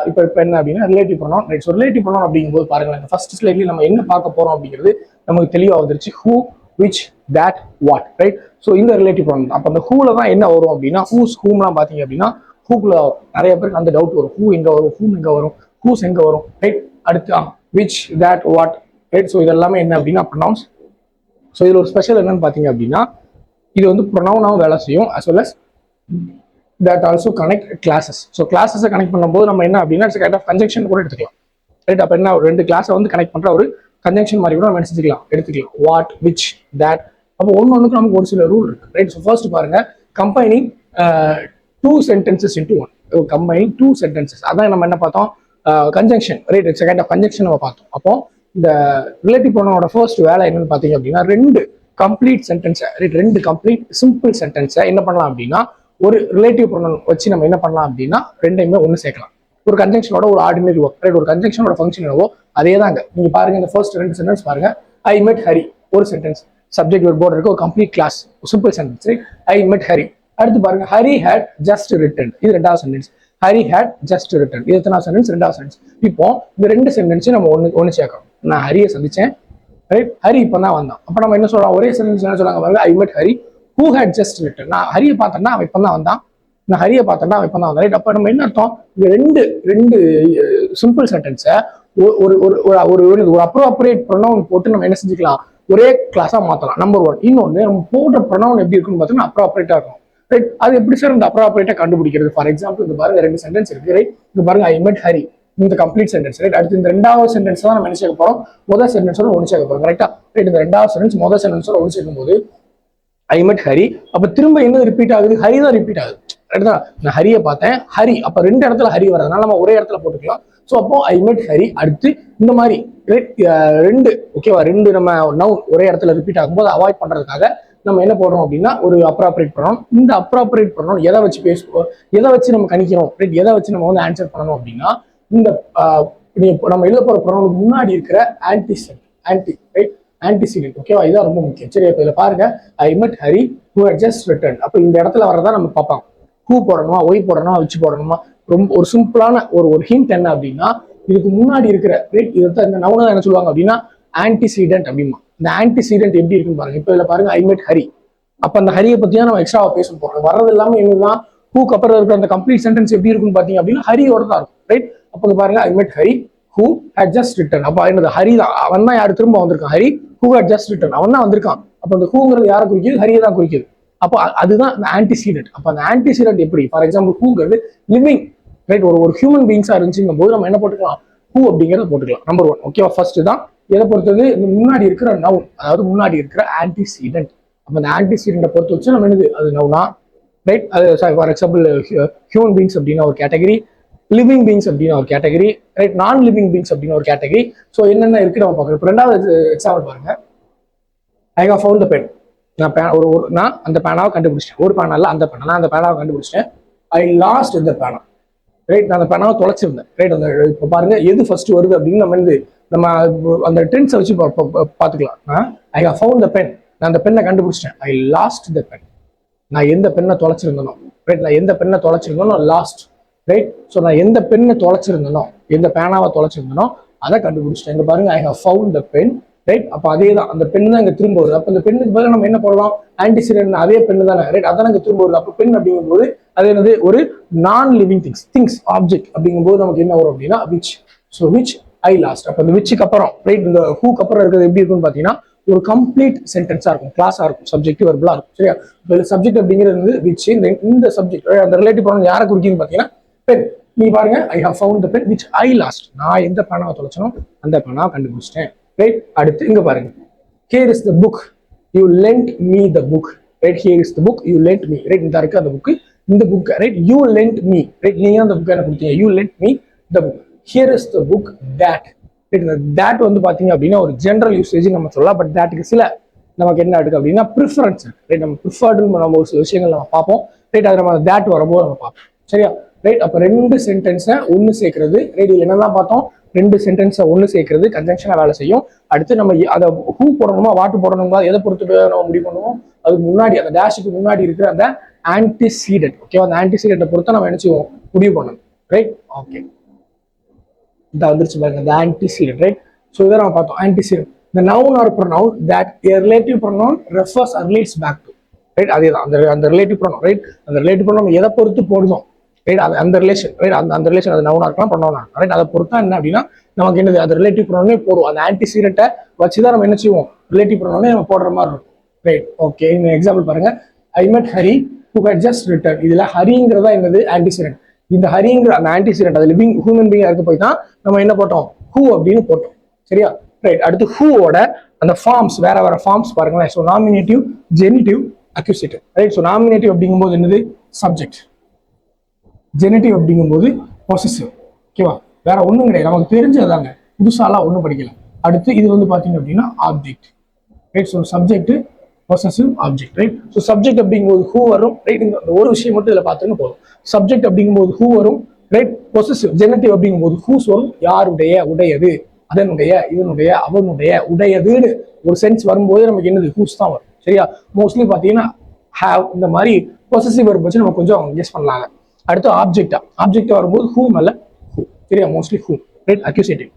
இப்போ என்ன அப்படின்னா relative pronoun, right. So relative pronoun அப்படிங்கும்போது பாருங்களேன், இந்த ஃபர்ஸ்ட் ஸ்லைட்ல நம்ம என்ன பார்க்க போறோம் அப்படிங்கிறது நமக்கு தெளிவா வந்துருச்சு. who, which, that, what, right. So இந்த ரிலேட்டிவ் ப்ரொனவுன் அப்ப அந்த whoல தான் என்ன வரும் அப்படின்னா whose, whomலாம் பாத்தீங்க அப்படின்னா whoக்குள்ள நிறைய பேருக்கு அந்த டவுட் வரும். who எங்க வரும், whom எங்க வரும், whose எங்க வரும், ரைட். அடுத்து which, that, what, right. So இதெல்லாமே என்ன அப்படின்னா ப்ரொனவுன்ஸ். சோ இதுல ஒரு ஸ்பெஷல் என்னன்னு பாத்தீங்க அப்படின்னா இது வந்து ப்ரொனவுனாவும் வேலை செய்யும், as well as that also connect classes. So கிளாஸஸை கனெக்ட் பண்ணும்போது நம்ம என்ன அப்படின்னா இட்ஸ் கைண்ட் ஆஃப் கன்ஜெக்ஷன் கூட எடுத்துக்கலாம், ரைட். அப்போ என்ன, 2 கிளாஸை வந்து கனெக்ட் பண்ற ஒரு கன்ஜெக்ஷன் மாதிரி கூட நம்ம எடுத்துக்கலாம். What, which, that. அப்போ ஒன்றுக்கு நமக்கு ஒரு சில ரூல் இருக்கு, ரைட். ஸோ ஃபர்ஸ்ட் பாருங்க, combining 2 sentences into 1. Combining 2 sentences, அதான் நம்ம என்ன பார்த்தோம்? Conjunction, right. It's kind of conjunction நம்ம பார்த்தோம். அப்போ இந்த ரிலேட்டிவ் ப்ரொனவுனோட ஃபர்ஸ்ட் வேலை என்னன்னு பார்த்தீங்க அப்படின்னா 2 கம்ப்ளீட் சென்டென்ஸை, ரைட், 2 கம்ப்ளீட் சிம்பிள் சென்டென்ஸை என்ன பண்ணலாம் அப்படின்னா ஒரு ரிலேட்டிவ் ப்ரொனவுன் வச்சு நம்ம என்ன பண்ணலாம் அப்படின்னா 2யுமே ஒன்று சேர்க்கலாம். ஒரு கன்ஜெக்ஷனோட ஒரு ஆர்டினரி ஒர்க், ரைட். ஒரு கன்ஜெக்ஷனோட ஃபங்க்ஷன் என்னவோ அதே தாங்க. நீங்க பாருங்க, இந்த ஃபர்ஸ்ட் 2 சென்டென்ஸ் பாருங்க. ஐ மெட் ஹரி, ஒரு சென்டென்ஸ், சப்ஜெக்ட் ஒரு போர்டு இருக்கு, ஒரு complete clause, simple sentence, right. I met Hari. அடுத்து பாருங்க, ஹரி ஹேட் ஜஸ்ட் ரிட்டன், இது 2வது sentence. Hari had just written, இது எத்தனாவது சென்டென்ஸ்? 2வது சென்டென்ஸ். இப்போ இந்த 2 சென்டென்ஸையும் நம்ம ஒன்று சேர்க்கணும். நான் ஹரியை சந்திச்சேன், ரைட். ஹரி இப்போ தான் வந்தான். அப்போ நம்ம என்ன சொல்றோம்? ஒரே சென்டென்ஸ் என்ன சொல்றாங்க பாருங்க, I met Hari who had just written. நான் ஹரியை பார்த்தேன்னா அவன் இப்போ தான் வந்தான், நான் ஹரியை பார்த்தேன்னா அவன் இப்போ தான் வந்தான், ரைட். அப்போ நம்ம என்ன அர்த்தம்? இந்த ரெண்டு சிம்பிள் சென்டென்ஸை ஒரு அப்ரோப்ரியேட் ப்ரொனவுன் போட்டு நம்ம என்ன செஞ்சுக்கலாம்? ஒரே கிளாஸா மாத்தலாம். நம்பர் 1. இன்னொன்று, நம்ம போடுற ப்ரொனவுன் எப்படி இருக்குன்னு பார்த்தோம்னா அப்ரோப்ரியேட்டா இருக்கும், ரைட். அது எப்படி சார் இந்த அப்ரோப்ரியேட்டா கண்டுபிடிக்கிறது? ஃபார் எக்ஸாம்பிள் இந்த பாருங்க 2 சென்டென்ஸ் இருக்கு, ரைட். இந்த பாருங்க ஐ மெட் ஹரி, இந்த கம்ப்ளீட் சென்டென்ஸ், ரைட். அடுத்து இந்த 2வது சென்டென்ஸ் தான் நம்ம என்ன சேர்க்க போறோம்? முதல் சென்டென்ஸோட ஒன்று சேர்க்க போறோம், கரெக்டா, ரைட். இந்த 2வது சென்டென்ஸ் முதல் சென்டென்ஸோட ஒன்று சேர்க்கும் போது ஐ மெட் ஹரி. அப்ப திரும்ப என்ன ரிப்பீட் ஆகுது? ஹரி தான் ரிப்பீட் ஆகுது. நான் ஹரியை பார்த்தேன், ஹரி அப்ப ரெண்டு இடத்துல ஹரி வரதுனால நம்ம ஒரே இடத்துல போட்டுக்கலாம். ஸோ அப்போ ஐ மெட் ஹரி. அடுத்து இந்த மாதிரி ரெண்டு ஓகேவா, ரெண்டு நம்ம நவுன் ஒரே இடத்துல ரிப்பீட் ஆகும்போது அவாய்ட் பண்றதுக்காக நம்ம என்ன போடுறோம் அப்படின்னா ஒரு அப்ராப்ரேட் பண்ணணும். இந்த அப்ராப்ரேட் பண்ணணும் எதை வச்சு பேசுவோம், எதை வச்சு நம்ம கணிக்கிறோம், எதை வச்சு நம்ம வந்து ஆன்சர் பண்ணணும் அப்படின்னா இந்த நம்ம எழுத போற ப்ரொனவுனுக்கு முன்னாடி இருக்கிற ஆன்டிசிடென்ட் ஓகேவா, இதான் ரொம்ப முக்கியம். சரி, இப்போ இதில் பாருங்க, I met Hari who hut just return. அப்போ இந்த இடத்துல வரதான் நம்ம பார்ப்பாங்க. ஹூ போடணுமா, ஒய் போடணுமா, வச்சு போடணுமா. ரொம்ப ஒரு சிம்பிளான ஒரு ஹிண்ட் என்ன அப்படின்னா இதுக்கு முன்னாடி இருக்கிற இதை இந்த நவுனை என்ன சொல்லுவாங்க அப்படின்னா ஆன்டிசிடென்ட் அப்படிமா. இந்த ஆன்டிசிடென்ட் எப்படி இருக்குன்னு பாருங்க. இப்போ இதில் பாருங்க ஐ மெட் ஹரி. அப்போ அந்த ஹரியை பத்தி தான் நம்ம எக்ஸ்ட்ராவா பேச போறோம். வர்றது எல்லாமே என்னதான் ஹூக்கு அப்புறம் இருக்கிற அந்த கம்ப்ளீட் சென்டென்ஸ் எப்படி இருக்குன்னு பாத்தீங்க அப்படின்னா ஹரியோட தான் இருக்கும். ரைட், அப்போ பாருங்க I met Hari who hut just return. அப்போ என்னது ஹரி தான், அவன் தான் யாரு திரும்ப வந்திருக்கான், Hari who hut just return, அவன் தான் வந்திருக்கான். அப்போ அந்த ஹூங்கிறது யாரை குறிக்குது, ஹரியை தான் குறிக்குது. அப்போ அதுதான் அந்த ஆன்டிசிடென்ட். அப்போ அந்த ஆன்டிசிடென்ட் எப்படி, ஃபார் எக்ஸாம்பிள் ஹூங்கிறது லிவிங் ரைட், ஒரு ஹியூமன் பீங்ஸா இருந்துச்சுங்கும் போது நம்ம என்ன போட்டுக்கலாம், ஹூ அப்படிங்கிறத போட்டுக்கலாம். நம்பர் 1 ஓகேவா. ஃபர்ஸ்ட் தான் எதை பொறுத்தது, இந்த முன்னாடி இருக்கிற நவுன், அதாவது முன்னாடி இருக்கிற ஆன்டிசிடென்ட். அப்போ அந்த ஆன்டிசிடென்ட்டை பொறுத்து வச்சு நம்ம என்னது அது நவுனா ரைட். அது ஃபார் எக்ஸாம்பிள் ஹியூமன் பீங்ஸ் அப்படின்னா ஒரு கேட்டகரி, லிவிங் பீங்ஸ் அப்படின்னா ஒரு கேட்டகரி, ரைட், நான் லிவிங் பீங்ஸ் அப்படின்னு ஒரு கேட்டகரி. ஸோ என்னென்ன இருக்கு நம்ம பார்க்கணும். இப்போ ரெண்டாவது எக்ஸாம்பிள் பாருங்க. I have found the pen. நான் அந்த பேனாவை கண்டுபிடிச்சிட்டேன். ஒரு பேனா இல்லை, அந்த பேனா, நான் அந்த பேனாவை கண்டுபிடிச்சிட்டேன். ஐ லாஸ்ட் இந்த பேனா ரைட், நான் அந்த பேனாவை தொலைச்சிருந்தேன் ரைட். அந்த இப்போ பாருங்க எது ஃபர்ஸ்ட் வருது அப்படின்னு நம்ம அந்த டென்ஸை வச்சு பார்த்துக்கலாம். I have found the pen, நான் அந்த பெண்ணை கண்டுபிடிச்சிட்டேன். ஐ லாஸ்ட் த பென், நான் எந்த பெண்ணை தொலைச்சிருந்தனோ ரைட், நான் எந்த பெண்ணை தொலைச்சிருந்தனோ லாஸ்ட் ரைட். ஸோ நான் எந்த பெண்ணை தொலைச்சிருந்தனோ, எந்த பேனாவை தொலைச்சிருந்தனோ அதை கண்டுபிடிச்சிட்டேன். இங்க பாருங்க I have found the pen right. அப்போ அதே தான் அந்த பெண் தான் இங்கே திரும்ப வருது. அப்போ இந்த பெண்ணுக்கு பதிலாக நம்ம என்ன போடலாம், ஆன்டிசிடென்ட் அதே பெண்ணு தானே ரைட், அதான் இங்கே திரும்ப வருது. அப்போ பெண் அப்படிங்கும்போது அது என்னது ஒரு நான் லிவிங் திங்ஸ் ஆப்ஜெக்ட் அப்படிங்கும்போது நமக்கு என்ன வரும் அப்படின்னா which. So which I last. அப்போ இந்த விச்சுக்கு அப்புறம் ரைட், இந்த ஹூக்கு அப்புறம் இருக்கிறது எப்படி இருக்குன்னு பார்த்தீங்கன்னா ஒரு கம்ப்ளீட் சென்டென்ஸா இருக்கும், கிளாஸா இருக்கும், சப்ஜெக்ட் வெர்பலா இருக்கும். சரியா, சப்ஜெக்ட் அப்படிங்கிறது விச். இந்த சப்ஜெக்ட் அந்த ரிலேட்டிவ் ப்ரொனவுன் யாரை குறிக்குதுன்னு பார்த்தீங்கன்னா பென். நீ பாருங்க I have found the pen which I lost, நான் எந்த பேனாவை தொலைச்சனோ அந்த பேனாவை கண்டுபிடிச்சிட்டேன் ரைட். அடுத்து இங்க பாருங்க, here is the book you Lent me the book right. Here is the book you Lent me right. இந்த இருக்கு அந்த புக், இந்த book right. You Lent me right, நீங்க அந்த புக் என்ன கொடுத்தீங்க, you Lent me the book. Here is the book that right. இந்த that வந்து பாத்தீங்க அப்படின்னா ஒரு ஜெனரல் யூசேஜ் நம்ம சொல்லலாம். பட் தட்டுக்கு சில நமக்கு என்ன இருக்கு அப்படின்னா ப்ரிஃபரன்ஸ் ரைட். நம்ம ப்ரிஃபர்டு நம்ம ஒரு சில விஷயங்கள் நம்ம பார்ப்போம் ரைட். அது நம்ம தட் வரும்போது நம்ம பார்ப்போம். சரியா ரைட். அப்போ ரெண்டு சென்டென்ஸை ஒன்று சேர்க்கறது ரைட். இதில் என்னதான் பார்த்தோம், ரெண்டு சென்டென்ஸை ஒன்று சேர்க்கறது கன்ஜங்ஷனாக வேலை செய்யும். அடுத்து நம்ம அதை ஹூ போடணுமா வாட்டு போடணுமா எதை பொறுத்து நம்ம முடிவு பண்ணுவோம், அதுக்கு முன்னாடி அந்த டேஷுக்கு முன்னாடி இருக்கிற அந்த ஆன்டிசீடென்ட் ஓகேவா, அந்த ஆன்டிசீடென்ட்டை பொறுத்து நம்ம என்ன செய்வோம் முடிவு பண்ணணும் ரைட். ஓகே, இந்த வந்துருச்சு பாருங்க இந்த ஆன்டிசீடென்ட் ரைட். ஸோ இதை நம்ம பார்த்தோம் ஆன்டிசீடென்ட். The noun or pronoun that a relative pronoun refers or relates back to right. அதே தான் அந்த ரிலேட்டிவ் pronoun ரைட். அந்த ரிலேட்டிவ் pronoun எதை பொறுத்து போடுதோம் ரைட், அந்த ரிலேஷன் ரைட். அந்த ரிலேஷன் அது நவுனா இருக்கலாம் ப்ரொனவுனா இருக்கலாம் ரைட். அதை பொறுத்தா என்ன அப்படின்னா நமக்கு என்னது அந்த ரிலேட்டிவ் ப்ரொனவுனே போடுவோம். அந்த ஆன்டிசீடென்ட்டை வச்சு தான் நம்ம என்ன செய்வோம் ரிலேட்டிவ் ப்ரொனவுனே நம்ம போடுற மாதிரி இருக்கும் ரைட். ஓகே, இந்த எக்ஸாம்பிள் பாருங்க. I met Hari who hut just return. இதுல ஹரிங்கிறதா என்னது ஆன்டிசீடென்ட். இந்த ஹரிங்கிற அந்த ஆன்டிசீடென்ட் அது லிவிங் ஹியூமன் பீயிங்கா இருக்க போய் தான் நம்ம என்ன போட்டோம் ஹூ அப்படின்னு போட்டோம். சரியா ரைட். அடுத்து ஹூவோட அந்த ஃபார்ம்ஸ் வேற வேற ஃபார்ம்ஸ் பாருங்களேன். So nominative, genitive, accusative right. So nominative அப்படிங்கும்போது என்னது சப்ஜெக்ட், ஜெனிட்டிவ் அப்படிங்கும்போது பொசசிவ் ஓகேவா, வேற ஒன்றும் கிடையாது, நமக்கு தெரிஞ்சதாங்க, புதுசாலாம் ஒன்றும் படிக்கல. அடுத்து இது வந்து பார்த்தீங்க அப்படின்னா object right. So subject, possessive, object right. So subject அப்படிங்கும்போது ஹூ வரும் ரைட். இந்த ஒரு விஷயம் மட்டும் இதில் பார்த்துன்னு போதும். சப்ஜெக்ட் அப்படிங்கும்போது ஹூ வரும் ரைட். பொசசிவ் ஜெனிட்டிவ் அப்படிங்கும்போது ஹூஸ் வரும், யாருடைய, உடையது, அதனுடைய, இதனுடைய, அவனுடைய, உடையதுன்னு ஒரு சென்ஸ் வரும்போது நமக்கு என்னது ஹூஸ் தான் வரும். சரியா, மோஸ்ட்லி பார்த்தீங்கன்னா ஹேவ் இந்த மாதிரி பொசசிவ் வரும் வச்சு நம்ம கொஞ்சம் கெஸ் பண்ணலாங்க. அடுத்து ஆப்ஜெக்ட் வரும்போது ஹூ மேல ஹூ. சரியா, mostly who right. Accusative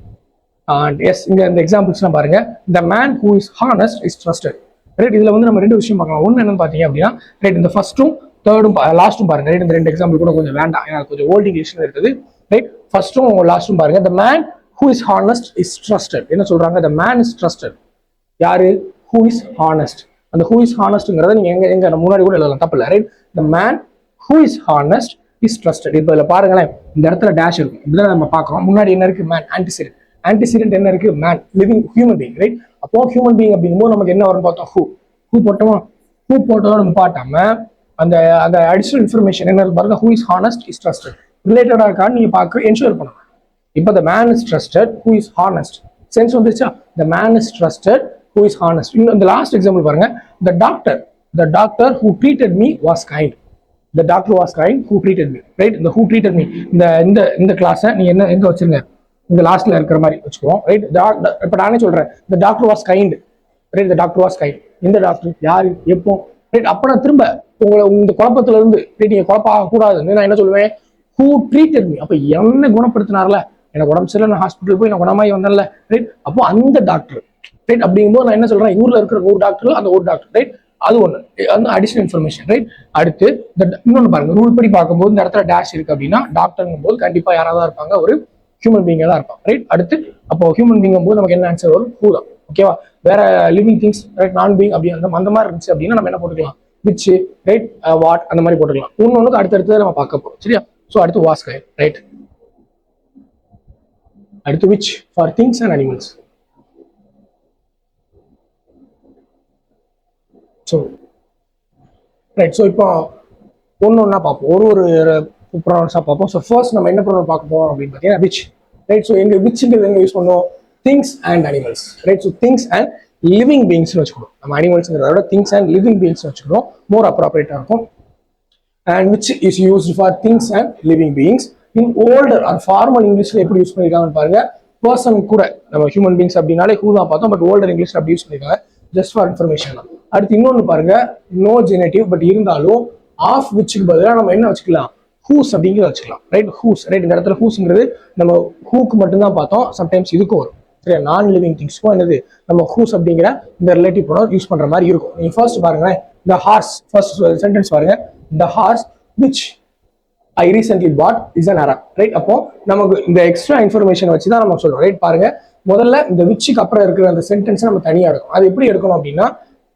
S. இங்க இந்த எக்ஸாம்பிள்ஸ்லாம் பாருங்க. The man who is honest is trusted right. இதுல வந்து நம்ம ரெண்டு விஷயம் பார்க்கலாம். ஒன்று என்னன்னு பார்த்தீங்க அப்படின்னா ரைட், இந்த ஃபர்ஸ்ட்டும் தேர்டும் லாஸ்ட்டும் பாருங்க ரைட். இந்த ரெண்டு எக்ஸாம்பிள் கூட கொஞ்சம் வேண்டாம், ஏன்னா கொஞ்சம் ஓல்ட் இங்கிலீஷ் இருக்குது ரைட். ஃபர்ஸ்ட்டும் லாஸ்ட்டும் பாருங்க. The man who is honest is trusted. என்ன சொல்றாங்க, த மேன் இஸ் ட்ரஸ்டட். யாரு, ஹூ இஸ் ஹானஸ்ட். அந்த ஹூ இஸ் ஹானஸ்ட்ங்கிறத நீங்க எங்க முன்னாடி கூட எழுதலாம், தப்பு இல்லை right. The man who is honest is trusted. இப்போ இதில் பாருங்களேன், இந்த இடத்துல டேஷ் இருக்கும், இப்படிதான் நம்ம பார்க்குறோம். முன்னாடி என்ன இருக்கு, மேன். ஆன்டிசிடென்ட் என்ன இருக்கு, man, living human being right. அப்போ ஹியூமன் பீயிங் அப்படிங்கும்போது நமக்கு என்ன வரும் பார்த்தோம், ஹூ போட்டோமா. ஹூ போட்டதோட நம்ம பாட்டாம அந்த அந்த அடிஷனல் இன்ஃபர்மேஷன் என்ன பாருங்க, who is honest is trusted ரிலேட்டடா இருக்கான்னு நீங்க பார்க்க என்ஷூர் பண்ணணும். இப்போ the man is trusted who is honest sense வந்துருச்சா, the man is trusted who is honest. இன்னும் இந்த லாஸ்ட் எக்ஸாம்பிள் பாருங்க, the doctor who treated me was kind. The doctor was kind who treated me, right? The who treated me இந்த கிளாஸை நீ என்ன எங்க வச்சிருங்க, இந்த லாஸ்ட்ல இருக்கிற மாதிரி வச்சுக்குவோம், ரைட்? இப்போ நானே சொல்றேன் the doctor was kind, right? The doctor was kind. இந்த டாக்டர் யாரு எப்போ, ரைட்? அப்ப நான் திரும்ப உங்களை இந்த குழப்பத்துல இருந்து நீங்க குழப்பம் ஆகக்கூடாதுன்னு நான் என்ன சொல்லுவேன், who treated me. அப்ப என்ன குணப்படுத்தினார்ல, எனக்கு உடம்பு சரியில்லை, நான் ஹாஸ்பிட்டல் போய் நான் குணமாயி வந்தேன்ல, ரைட்? அப்போ அந்த டாக்டர், ரைட்? அப்படிங்கும்போது நான் என்ன சொல்றேன், ஊர்ல இருக்கிற 100 டாக்டர் அந்த ஒரு டாக்டர், ரைட்? அது ஒண்ணு, அந்த அடிஷனல் இன்ஃபர்மேஷன், ரைட்? அடுத்து இன்னொன்னு பாருங்க, ரூல் படி பார்க்கும்போது இந்த இடத்துல டேஷ் இருக்கு அப்படின்னா டாக்டர்ங்கும் போது கண்டிப்பா யாராவது இருப்பாங்க, ஒரு ஹியூமன் பீயிங்கா தான் இருப்பாங்க, ரைட்? அடுத்து அப்போ ஹியூமன் பீங்கும் போது நமக்கு என்ன ஆன்சர் வரும், ஹூ தான், ஓகேவா? வேற லிவிங் திங்ஸ், ரைட்? நான் பீங் அப்படி அந்த மாதிரி இருந்துச்சு அப்படின்னா நம்ம என்ன போட்டுக்கலாம், விச், ரைட்? வாட், அந்த மாதிரி போட்டுக்கலாம். ஒன்னொன்னுக்கு அடுத்தடுத்து நம்ம பார்க்க போறோம், சரியா? ஸோ அடுத்து வாஸ் கை, ரைட்? அடுத்து which for things and animals. So right, so இப்போ ஒன்று பார்ப்போம், ஒரு ப்ரொனவுன்ஸாக பார்ப்போம். ஸோ ஃபர்ஸ்ட் நம்ம என்ன ப்ரொனவுன் பார்க்க போகிறோம் அப்படின்னு பார்த்தீங்கன்னா விச், ரைட்? ஸோ எங்க விச்ங்கிறது எங்க யூஸ் பண்ணுவோம், things and animals, right? So things and living பீங்ஸ்னு வச்சுக்கணும். நம்ம அனிமல்ஸ்ங்கிறத விட திங்ஸ் அண்ட் லிவிங் பீங்ஸ் வச்சுக்கணும், மோர் அப்ராப்ரியேட்டாக இருக்கும். And which is used for things and living beings. In older or formal இங்கிலீஷ்ல எப்படி யூஸ் பண்ணியிருக்காங்கன்னு பாருங்க. பர்சன் கூட நம்ம ஹியூமன் பீங்ஸ் அப்படின்னாலே ஹூ தான் பார்த்தோம், பட் ஓல்டர் இங்கிலீஷ்ல அப்படி யூஸ் பண்ணியிருக்காங்க, ஜஸ்ட் ஃபார் இன்ஃபர்மேஷன் தான். அடுத்து இன்னொன்று பாருங்க, நோ ஜெனேட்டிவ், பட் இருந்தாலும் ஆஃப் விச்சுக்கு பதிலாக நம்ம என்ன வச்சுக்கலாம், ஹூஸ் அப்படிங்கிறத வச்சுக்கலாம், ரைட்? Whose, right? இந்த இடத்துல ஹூஸ்ங்கிறது நம்ம ஹூக்கு மட்டும்தான் பார்த்தோம், சம்டைம்ஸ் இதுக்கும் வரும், சரியா? நான் லிவிங் திங்ஸ்க்கும் என்னது நம்ம ஹூஸ் அப்படிங்கிற இந்த ரிலேட்டிவ் ப்ரொனவுன் யூஸ் பண்ற மாதிரி இருக்கும். நீங்க ஃபர்ஸ்ட் பாருங்களேன், த ஹார்ஸ், ஃபர்ஸ்ட் சென்டென்ஸ் பாருங்க, the horse which I recently bought is an Arab, right? அப்போ நமக்கு இந்த எக்ஸ்ட்ரா இன்ஃபர்மேஷன் வச்சு தான் நம்ம சொல்றோம், ரைட்? பாருங்க, முதல்ல இந்த விச்சுக்கு அப்புறம் இருக்கிற அந்த சென்டென்ஸ் நம்ம தனியா எடுக்கணும். அது எப்படி எடுக்கணும் அப்படின்னா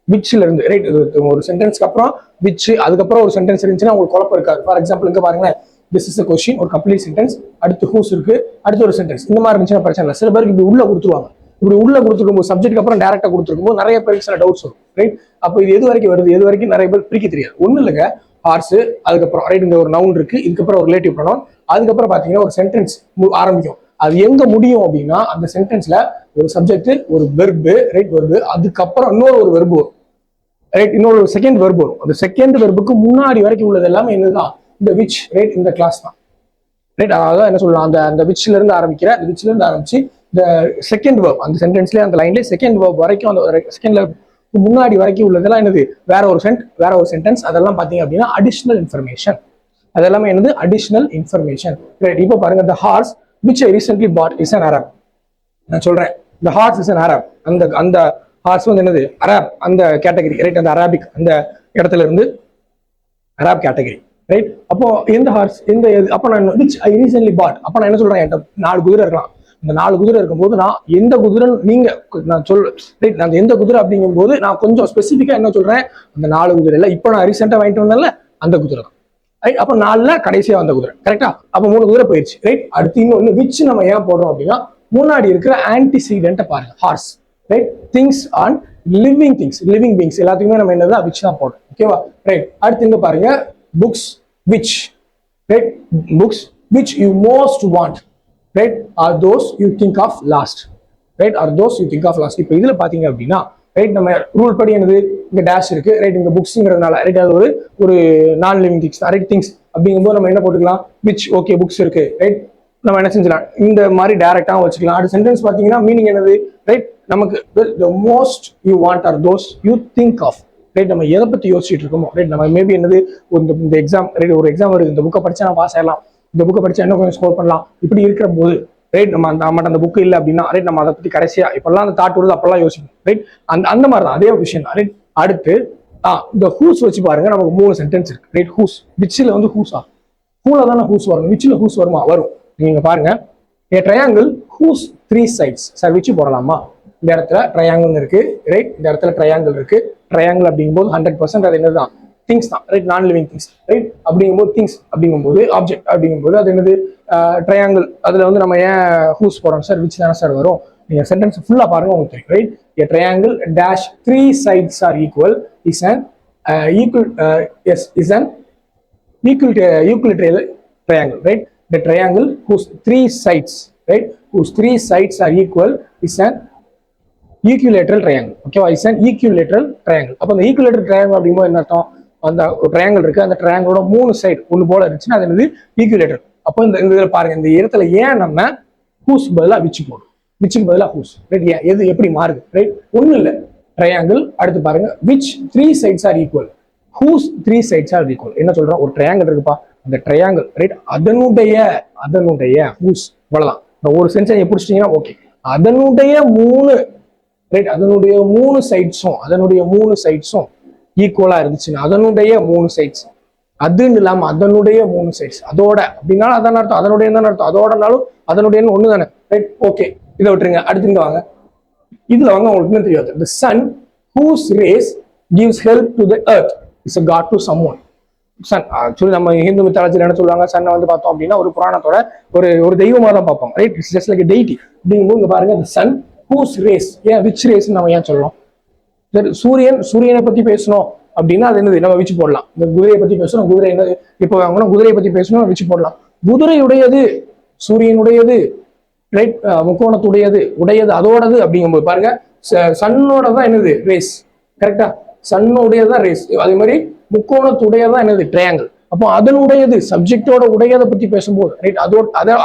விச்ல இருந்து, ரைட்? ஒரு சென்டென்ஸ்க்கு அப்புறம் விச், அதுக்கப்புறம் ஒரு சென்டென்ஸ் இருந்துச்சுன்னா உங்களுக்கு குழப்பம் இருக்காது. ஃபார் எக்ஸாம்பிள் இங்க பாருங்களேன், திஸ் இஸ் அ கொஸ்டின், ஒரு கம்ப்ளீட் சென்டென்ஸ், அடுத்து ஹூஸ் இருக்கு, அடுத்து ஒரு சென்டென்ஸ், இந்த மாதிரி இருந்துச்சுன்னா பிரச்சனை இல்லை. சில பேருக்கு இப்படி உள்ள கொடுத்துருவாங்க, இப்படி உள்ள கொடுத்துருக்கும் போது சப்ஜெக்ட் அப்புறம் டேரக்டா கொடுத்துருக்கும் போது நிறைய பேருக்கு சில டவுட்ஸ் வரும், ரைட்? அப்போ இது எது வரைக்கும் வருது, எது வரைக்கும் நிறைய பேர் பிரிக்க தெரியாது. ஒன்றும் இல்லைங்க, ஹார்ஸ், அதுக்கப்புறம் ரைட் இந்த ஒரு நவுன் இருக்கு, இதுக்கப்புறம் ஒரு ரிலேட்டிவ் ப்ரொனவுன், அதுக்கப்புறம் பாத்தீங்கன்னா ஒரு சென்டென்ஸ் ஆரம்பிக்கும். அது எங்க முடியும் அப்படின்னா அந்த சென்டென்ஸ்ல ஒரு சப்ஜெக்ட், ஒரு வெர்பு, ரைட்? வெர்பு, அதுக்கப்புறம் இன்னொரு ஒரு வெர்பு வரும், ரைட்? இன்னொரு செகண்ட் வெர்பு வரும். அந்த செகண்ட் வெர்புக்கு முன்னாடி வரைக்கும் உள்ளது எல்லாமே என்னதான், இந்த விச், ரைட்? இந்த கிளாஸ் தான், ரைட்? அதாவது என்ன சொல்லலாம், அந்த விச்ல இருந்து ஆரம்பிக்கிற, அந்த விச்ல இருந்து ஆரம்பிச்சு இந்த செகண்ட் வெர்ப், அந்த சென்டென்ஸ்லேயே அந்த லைன்லேயே செகண்ட் வெர்ப் வரைக்கும், அந்த செகண்ட்ல முன்னாடி வரைக்கும் உள்ளதெல்லாம் என்னது, வேற ஒரு சென்டென்ஸ். அதெல்லாம் பாத்தீங்க அப்படின்னா அடிஷனல் இன்ஃபர்மேஷன். அதெல்லாமே என்னது, அடிஷனல் இன்ஃபர்மேஷன், ரைட்? இப்போ பாருங்க, the horse which I recently bought is an Arab. நான் சொல்றேன், the horse is an Arab. அந்த ஹார்ஸ் வந்து என்னது, அரப் அந்த கேட்டகரி, ரைட்? அந்த அரபிக் அந்த இடத்துல இருந்து அரப் கேட்டகரி, ரைட்? அப்போ எந்த ஹார்ஸ், அப்போ நான் which I recently bought, அப்போ நான் என்ன சொல்றேன், என்கிட்ட 4 குதிரை இருக்கலாம். இந்த 4 குதிரை இருக்கும்போது நான் எந்த குதிரைன்னு நீங்க நான் ரைட்? அந்த எந்த குதிரை அப்படிங்கும் போது நான் கொஞ்சம் ஸ்பெசிஃபிக்கா என்ன சொல்றேன், அந்த 4 குதிரை இல்லை, இப்போ நான் ரீசெண்டா வாங்கிட்டு வந்தேன்ல அந்த குதிரை தான், ரைட்? அப்போ 4ல கடைசியா வந்த குதிரை, கரெக்டா? அப்போ 3 குதிரை போயிடுச்சு, ரைட்? அடுத்து இன்னொன்னு விச் நம்ம ஏன் போடுறோம் அப்படின்னா முன்னாடி இருக்கிற ஆன்டிசீடென்ட்டை பாருங்க, horse, right? Things and living things, living beings எல்லாத்துக்குமே நம்ம என்னதான் விச் தான் போடுறோம், ஓகேவா? ரைட்? அடுத்து இங்க பாருங்க, books which, right? Books which you most want, right? Are those you think of last, right? Are those you think of last. இப்போ இதுல பாத்தீங்க அப்படின்னா, ரைட்? நம்ம ரூல் படி என்னது, இங்க டேஷ் இருக்கு, ரைட்? இங்க புக்ஸ்ங்கிறதுனால, ரைட்? அது ஒரு நான் லிவிங் திங்ஸ், ரைட்? திங்ஸ் அப்படிங்கும்போது நம்ம என்ன போட்டுக்கலாம், விச், ஓகே, புக்ஸ் இருக்கு, ரைட்? நம்ம என்ன செஞ்சலாம், இந்த மாதிரி டைரக்டாகவும் வச்சுக்கலாம். அடுத்த சென்டென்ஸ் பாத்தீங்கன்னா மீனிங் என்னது, ரைட்? நமக்கு the most you want are those you think of, right? நம்ம எதை பத்தி யோசிச்சுட்டு இருக்கோமோ, ரைட்? நம்ம மேபி என்னது, இந்த எக்ஸாம், ரைட்? ஒரு எக்ஸாம் வருது, இந்த புக்கை படிச்சா நான் பாஸ் ஆயிடலாம், இந்த புக்கை படிச்சா இன்னும் கொஞ்சம் ஸ்கோர் பண்ணலாம், இப்படி இருக்கிற போது, ரைட்? நம்ம அந்த புக் இல்லை அப்படின்னா, ரைட்? நம்ம அதை பத்தி கடைசியா இப்பெல்லாம் அந்த தாட் வருது, அப்பெல்லாம் யோசிக்கணும், ரைட்? அந்த மாதிரி தான், அதே விஷயம் தான், ரைட்? அடுத்து இந்த ஹூஸ் வச்சு பாருங்க, நமக்கு 3 சென்டென்ஸ் இருக்கு, ரைட்? ஹூஸ், விச்ல வந்து ஹூஸா, ஹூல தானே ஹூஸ் வரும், விச்ல ஹூஸ் வருமா, வரும். நீங்க பாருங்க, a triangle whose 3 sides, sir விச்சு போடலாமா, இந்த இடத்துல ட்ரையாங்கிள் இருக்கு, ரைட்? இந்த இடத்துல ட்ரையாங்கிள் இருக்கு. ட்ரையாங்கிள் அப்படிங்கும்போது 100% அது என்னதுதான், திங்ஸ் தான், ரைட்? நான் லிவிங் திங்ஸ், ரைட்? அப்படிங்கும்போது திங்ஸ் அப்படிங்கும்போது ஆப்ஜெக்ட் அப்படிங்கும்போது அது என்னது, ட்ரையாங்கிள். அதுல வந்து நம்ம ஏன் ஹூஸ் போடுறோம் சார், விச் தானே சார் வரும். நீங்க சென்டென்ஸ் ஃபுல்லா பாருங்க உங்களுக்கு தெரியும், right? a triangle dash 3 sides are equal is an is an equilateral triangle, right? The triangle whose three sides, right, whose three sides are equal is an equilateral triangle. ஓகேவா? Is an equilateral triangle. அப்போ அந்த equilateral triangle அப்படிங்கும்போது என்ன அர்த்தம்? அந்த triangle இருக்கு, அந்த ட்ரையாங்கிளோட 3 side ஒன்று போல இருந்துச்சுன்னா அது என்னது? ஈக்குவலேட்டர். அப்போ இந்த இதில் பாருங்க, இந்த இடத்துல ஏன் நம்ம ஹூஸ் பதிலாக விச்சு போடும், விச்சுக்கு பதிலாக ஹூஸ், ரைட்? எது எப்படி மாறுது, ரைட்? ஒன்றும் இல்லை, ட்ரையாங்கிள். அடுத்து பாருங்க, which 3 sides are equal, whose 3 sides are equal. என்ன சொல்றோம்? ஒரு ட்ரையாங்கிள் இருக்குப்பா, அந்த ட்ரையாங்கிள், ரைட், அதனுடைய ஹூஸ், அவ்வளவுதான். ஒரு சென்ஸ் பிடிச்சிட்டீங்கன்னா ஓகே. அதனுடைய 3, ரைட், அதனுடைய 3 சைட்ஸும் ஈக்குவலா இருந்துச்சுன்னா அதனுடைய 3 சைட்ஸ், அதுன்னு இல்லாம அதனுடைய 3 சைட்ஸ், அதோட அப்படின்னா அதான் அர்த்தம், அதனுடைய தான் அர்த்தம், அதோடனாலும் அதனுடைய ஒண்ணு தானே, ரைட்? ஓகே, இதை விட்டுருங்க. அடுத்து வாங்க, இதுல வாங்க, உங்களுக்கு என்ன தெரியாது? the sun whose rays gives help to the earth is a god to someone. Sun actually நம்ம ஹிந்து மித்தாலஜில என்ன சொல்லுவாங்க, சன்னை வந்து பார்த்தோம் அப்படின்னா ஒரு புராணத்தோட ஒரு தெய்வமாக தான் பார்ப்போம், right? It's just like deity. அப்படிங்கும்போது இங்க பாருங்க, the sun whose rays, ஏன் விச் ரேஸ் நம்ம ஏன் சொல்லணும்? சூரியனை பத்தி பேசணும் அப்படின்னா அது என்னது? நம்ம விச்சு போடலாம். இந்த குதிரையை பத்தி பேசணும், குதிரை என்னது? இப்போ வாங்கணும், குதிரையை பத்தி பேசணும், விச்சு போடலாம். குதிரையுடையது, சூரியனுடையது, ரைட், முக்கோணத்துடையது, அதோடது அப்படிங்கும்போது பாருங்க, சன்னோட தான் என்னது? ரேஸ். கரெக்டா? சன்னுடையதான் ரேஸ். அதே மாதிரி முக்கோணத்துடையதான் என்னது? ட்ரையாங்கிள். அப்போ அதனுடையது, சப்ஜெக்டோட உடையதை பத்தி பேசும்போது, ரைட்,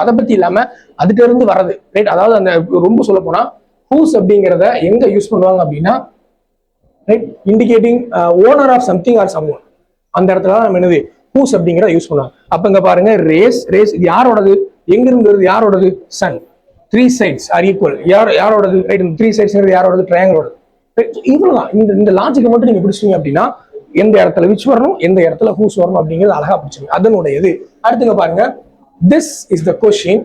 அதை பத்தி இல்லாம அதுல இருந்து வர்றது, ரைட்? அதாவது அந்த ரொம்ப சொல்ல போனா ஹூஸ் அப்படிங்கிறத எங்க யூஸ் பண்ணுவாங்க அப்படின்னா, right, indicating owner of something or someone, அந்த இடத்துல நம்ம என்னது? ஹூஸ் அப்படிங்கிறத யூஸ் பண்ணுவாங்க. அப்ப இங்க பாருங்க, ரேஸ் இது யாரோடது? எங்க இருந்தது? யாரோடது? சன். 3 sides are equal, யாரோடது? ரைட், இந்த 3 sides யாரோடது? ட்ரையாங்கிளோடது. இவ்வளவுதான். இந்த லாஜிக்கை மட்டும் நீங்க பிடிச்சிட்டீங்க அப்படின்னா எந்த இடத்துல விச் வரணும், எந்த இடத்துல ஹூஸ் வரணும் அப்படிங்கிறது அழகா பிடிச்சிங்க, அதனுடையது. அடுத்துங்க பாருங்க, this is the question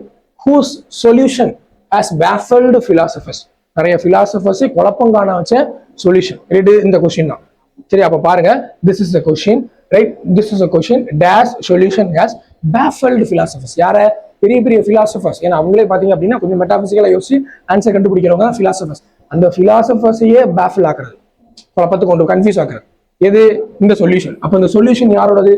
whose solution has baffled philosophers. நிறைய philosophers குழப்பம் காண வச்ச சொல்யூஷன், ரைட்? இந்த கொஸ்டின் தான். சரி, அப்ப பாருங்க, this is the question, right? This is a question dash solution has baffled philosophers. யார? பெரிய பெரிய philosophers. ஏன்னா அவங்களே பாத்தீங்க அப்படின்னா கொஞ்சம் மெட்டாபிசிக்கலா யோசிச்சு ஆன்சர் கண்டுபிடிக்கிறவங்க தான் philosophers. அந்த philosophers-ஐயே baffle ஆக்குறது, குழப்பத்துக்கு கொண்டு கன்ஃபியூஸ் ஆக்குறது எது? இந்த சொல்யூஷன். அப்ப இந்த சொல்யூஷன் யாரோடது?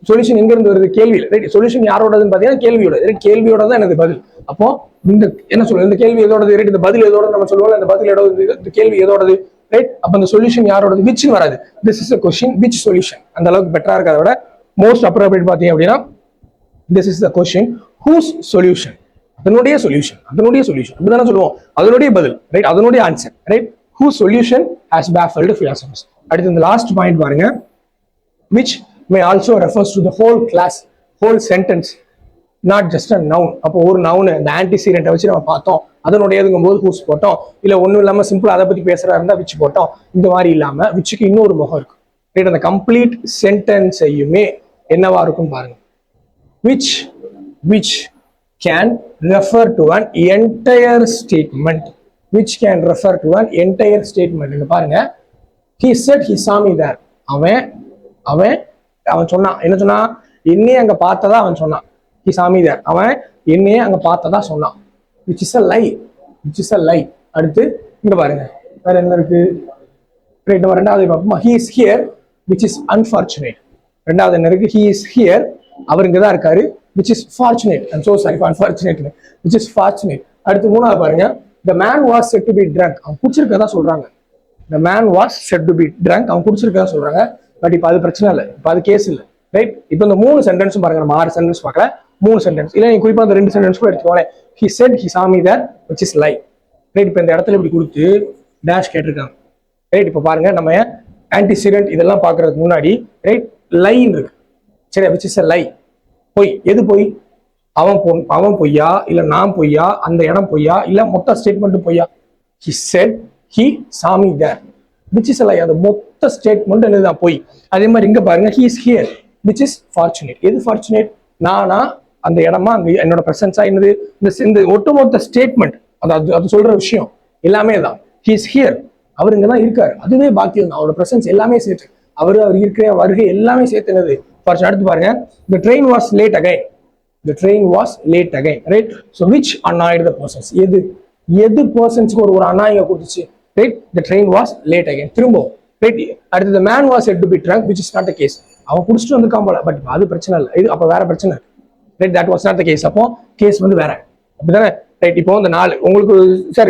சொல்யூஷன் எங்க இருந்து வருது? கேள்வியில், ரைட்? சொல்யூஷன் யாரோடதுன்னு பாத்தீங்கன்னா கேள்வியோட, கேள்வியோட தான் எனக்கு பதில். அப்போ இந்த என்ன சொல்றது? இந்த கேள்வி எதோடது, ரைட்? இந்த பதில் எதோட நம்ம சொல்லுவோம், இந்த பதில் எதோடது, இந்த கேள்வி எதோடது, ரைட்? அப்ப இந்த சொல்யூஷன் யாரோடது? விச் வராது. This is a question which solution. அந்த அளவுக்கு பெட்டரா இருக்கிறத விட மோஸ்ட் அப்ரோப்ரியேட் பாத்தீங்க அப்படின்னா this is the question whose solution, அதனுடைய சொல்யூஷன் அப்படிதானே சொல்லுவோம், அதனுடைய பதில், ரைட்? அதனுடைய answer, right? whose solution has baffled philosophers. அடுத்து இந்த லாஸ்ட் பாயிண்ட் பாருங்க, which may also refers to the whole class, whole sentence, not just a noun. அப்போ ஒரு நவுன், இந்த ஆன்டிசீரண்ட்டை வச்சு நம்ம பார்த்தோம், அதனுடையதுங்கும் போது ஹூஸ் போட்டோம், இல்ல ஒண்ணும் இல்லாம சிம்பிளா அதை பத்தி பேசுறா இருந்தா விச் போட்டோம். இந்த மாதிரி இல்லாம விச்சுக்கு இன்னொரு முகம் இருக்கு, ரைட்? அந்த கம்ப்ளீட் சென்டென்ஸையுமே என்னவா இருக்கும் பாருங்க, which can refer to an entire statement, which can refer to an entire statement. இங்க பாருங்க, he said he saw me there. அவன் சொன்னான், என்ன சொன்னா? என்னையே அங்க பார்த்ததா அவன் சொன்னான். he saw me there. அவன் என்னையே அங்க பார்த்ததா சொன்னான். which is a lie. அடுத்து இங்க பாருங்க, வேற என்ன இருக்கு? ரைட், நம்ம ரெண்டாவது பார்ப்போமா? he is here which is unfortunate. ரெண்டாவது என்ன இருக்கு? he is here, அவர் இங்க தான் இருக்காரு, which is fortunate. I'm so sorry for unfortunate, which is fortunate. அடுத்து மூணாவது பாருங்க, the man was said to be drunk. அவன் குடிச்சிருக்கதா சொல்றாங்க. the man was said to be drunk, அவன் குடிச்சிருக்கதா சொல்றாங்க. பட் இப்போ அது பிரச்சனை இல்லை, இப்போ அது கேஸ் இல்லை, ரைட்? இப்போ இந்த 3 சென்டென்ஸும் பாருங்க, நம்ம 6 சென்டென்ஸ் பார்க்கல, 3 சென்டென்ஸ் இல்லை, நீங்க குறிப்பா அந்த 2 சென்டென்ஸ் கூட எடுத்துக்கோங்க. he said he saw me there which is lie, right? இப்போ இந்த இடத்துல இப்படி கொடுத்து டேஷ் கேட்டிருக்காங்க, ரைட்? இப்போ பாருங்க, நம்ம ஆன்டிசிடென்ட் இதெல்லாம் பார்க்கறதுக்கு முன்னாடி, ரைட், லைன் இருக்கு, சரி? which is a lie, பொய். எது பொய்? அவன் பொய்யா, இல்ல நான் பொய்யா, அந்த இடம் பொய்யா, இல்ல மொத்த ஸ்டேட்மெண்ட் பொய்யா? he said he saw me there which is a lie, அது மொத்த ஸ்டேட்மெண்ட் என்னதுதான் பொய். அதே மாதிரி இங்க பாருங்க, he is here which is fortunate. எது fortunate? நானா, அந்த இடமா, அங்க என்னோட பிரசன்ஸா, என்னது? இந்த ஒட்டுமொத்த ஸ்டேட்மெண்ட், அது சொல்ற விஷயம் எல்லாமே தான். he is here, அவர் இங்கதான் இருக்காரு, அதுவே பாக்கியம் தான், அவரோட பிரசன்ஸ் எல்லாமே சேர்த்து, அவர் இருக்கிற வருகை எல்லாமே சேர்த்து என்னது? fortunate. அடுத்து பாருங்க, the train was late again, right? so which annoyed the persons. எது பர்சன்ஸ்க்கு ஒரு அண்ணா இங்க கொடுத்துச்சு, right? the train was late again. திரும்ப ரைட். அடுத்து the man was said to be drunk, which is not the case. அவன் குடிச்சிட்டு வந்திருக்கான் போல, பட் அது பிரச்சனை இல்லை, இது அப்ப வேற பிரச்சனை. Right, that was not the case. அப்போ கேஸ் வந்து வேற, அப்படிதானே? ரைட். இப்போ இந்த 4 உங்களுக்கு சார்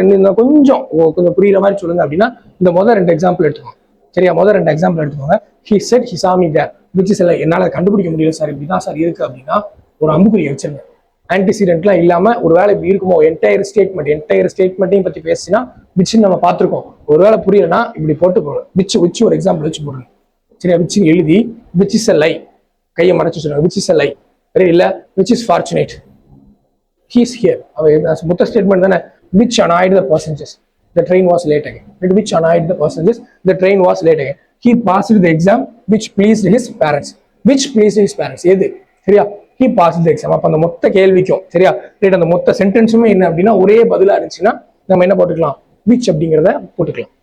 கொஞ்சம் புரியுற மாதிரி சொல்லுங்க அப்படின்னா இந்த முதல் 2 எக்ஸாம்பிள் எடுத்துக்கோங்க. சரியா? முதல் 2 எக்ஸாம்பிள் எடுத்துக்கோங்க. he said he saw me there, which is இல்லை, என்னால கண்டுபிடிக்க முடியல சார், இப்படிதான் சார் இருக்கு அப்படின்னா ஒரு அம்புக்குறியை வச்சிருங்க. ஆன்டிசிடென்ட்லாம் இல்லாம ஒருவேளை இப்படி இருக்குமோ, என்டையர் ஸ்டேட்மெண்ட்டையும் பத்தி பேசினா விச்சு நம்ம பார்த்துருக்கோம். ஒருவேளை புரியலன்னா இப்படி போட்டு போடுறோம், விச்சு ஒரு எக்ஸாம்பிள் வச்சு போடுறோம். சரியா? விச்சு எழுதி விச் இஸ் அ லை, கையை மறைச்சு சொல்லுங்க, விச் இஸ் அ லை. சரி, இல்ல which is fortunate, he's here. மொத்த ஸ்டேட்மெண்ட் தானே. Which annoyed the passengers, the train was late again. Which annoyed the passengers, the train was late again. He passed the exam, which pleased his parents. Which pleased his parents, எது? சரியா? he passed the exam. அப்ப அந்த மொத்த கேள்விக்கும், சரியா, right, அந்த மொத்த சென்டென்ஸுமே என்ன அப்படின்னா ஒரே பதிலா இருந்துச்சுன்னா நம்ம என்ன போட்டுக்கலாம், which அப்படிங்கிறத போட்டுக்கலாம்.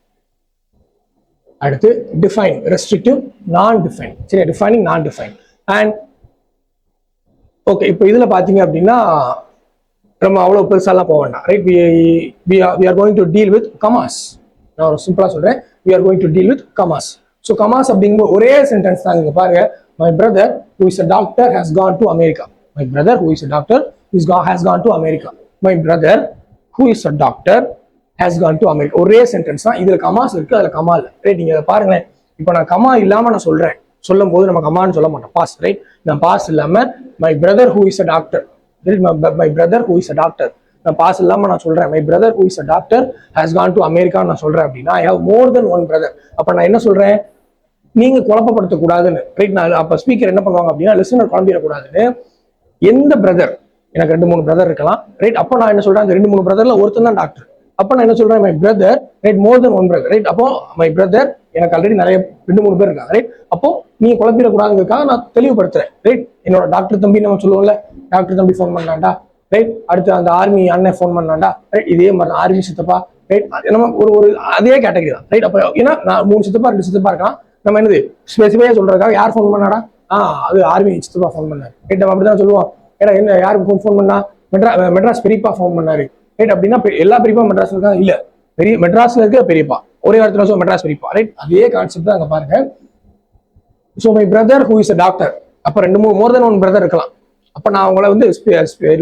அடுத்து டிஃபைன், ரெஸ்ட்ரிக்டிவ், நான் டிஃபைன். சரியா? டிஃபைனிங், நான் டிஃபைன். அண்ட் ஓகே, இப்போ இதுல பாத்தீங்க அப்படின்னா நம்ம அவ்வளவு பெருசாலாம் போக வேண்டாம். Right, we are going to deal with commas. நான் ஒரு சிம்பிளா சொல்றேன், we are going to deal with commas. So commas அப்படிங்கும்போது ஒரே சென்டென்ஸ் தான். இங்க பாருங்க, my brother who is a doctor has gone to America. My brother who is a doctor has gone to America. My brother who is a doctor has gone to America. ஒரே sentence தான். இதுல கமாஸ் இருக்கு, அதுல comma இல்லை. Right, நீங்க பாருங்களேன், இப்போ நான் கமா இல்லாம நான் சொல்றேன், சொல்லும் போது நம்ம கமான்னு சொல்ல மாட்டோம், பாஸ். ரைட், நான் பாஸ் இல்லாம my brother who is a doctor, my brother who is a doctor, நான் பாஸ் இல்லாம நான் சொல்றேன் my brother who is a doctor has gone to America நான் சொல்றேன் அப்படின்னா I have more than one brother. அப்ப நான் என்ன சொல்றேன், நீங்க குழப்பப்படுத்த கூடாதுன்னு. ரைட், நான் அப்ப ஸ்பீக்கர் என்ன பண்ணுவாங்க அப்படின்னா லிசனர் குழம்பிடக்கூடாதுன்னு, எந்த பிரதர், எனக்கு 2-3 பிரதர் இருக்கலாம். ரைட், அப்போ நான் என்ன சொல்றேன், அந்த 2-3 பிரதர்ல ஒருத்தன் தான் டாக்டர். அப்போ நான் என்ன சொல்றேன், my brother, right, more then one brother. Right, அப்போ மை பிரதர், எனக்கு ஆல்ரெடி நிறைய 2-3 பேர் இருக்காங்க. ரைட், அப்போ நீங்க குழப்பிடக்கூடாதுக்காக நான் தெளிவுபடுத்துறேன். ரைட், என்னோட டாக்டர் தம்பி நம்ம சொல்லுவோம்ல, டாக்டர் தம்பி ஃபோன் பண்ணாண்டா. ரைட், அடுத்து அந்த ஆர்மி அண்ணன் ஃபோன் பண்ணாண்டா. ரைட், இதே மாதிரி ஆர்மி சித்தப்பா. ரைட், நம்ம ஒரு அதே கேட்டகரி தான். ரைட், அப்போ ஏன்னா நான் 3 சித்தப்பா 2 சித்தப்பா இருக்கலாம், நம்ம என்னது ஸ்பெசிஃபையா சொல்றதுக்காக யார் ஃபோன் பண்ணாடா, அது ஆர்மி சித்தப்பா ஃபோன் பண்ணாரு. ரைட், நம்ம அப்படிதான் சொல்லுவோம். ஏன்னா என்ன, யாருக்கு ஃபோன் பண்ணா, மெட்ராஸ் பெரியப்பா ஃபோன் பண்ணாரு. ரைட், அப்படின்னா எல்லா பெரியப்பா மெட்ராஸ்ல இருக்கா, இல்ல மெட்ராஸ்ல இருக்க பெரியப்பா ஒரே இடத்துல சொல்ல மெட்ராஸ் பெரியப்பா. ரைட், அதே கான்செப்ட் தான் அங்க பாருங்க. So my brother who is a doctor, அப்ப 2-3 மோர் தென் ஒன் பிரதர் இருக்கலாம். அப்ப நான் உங்களை வந்து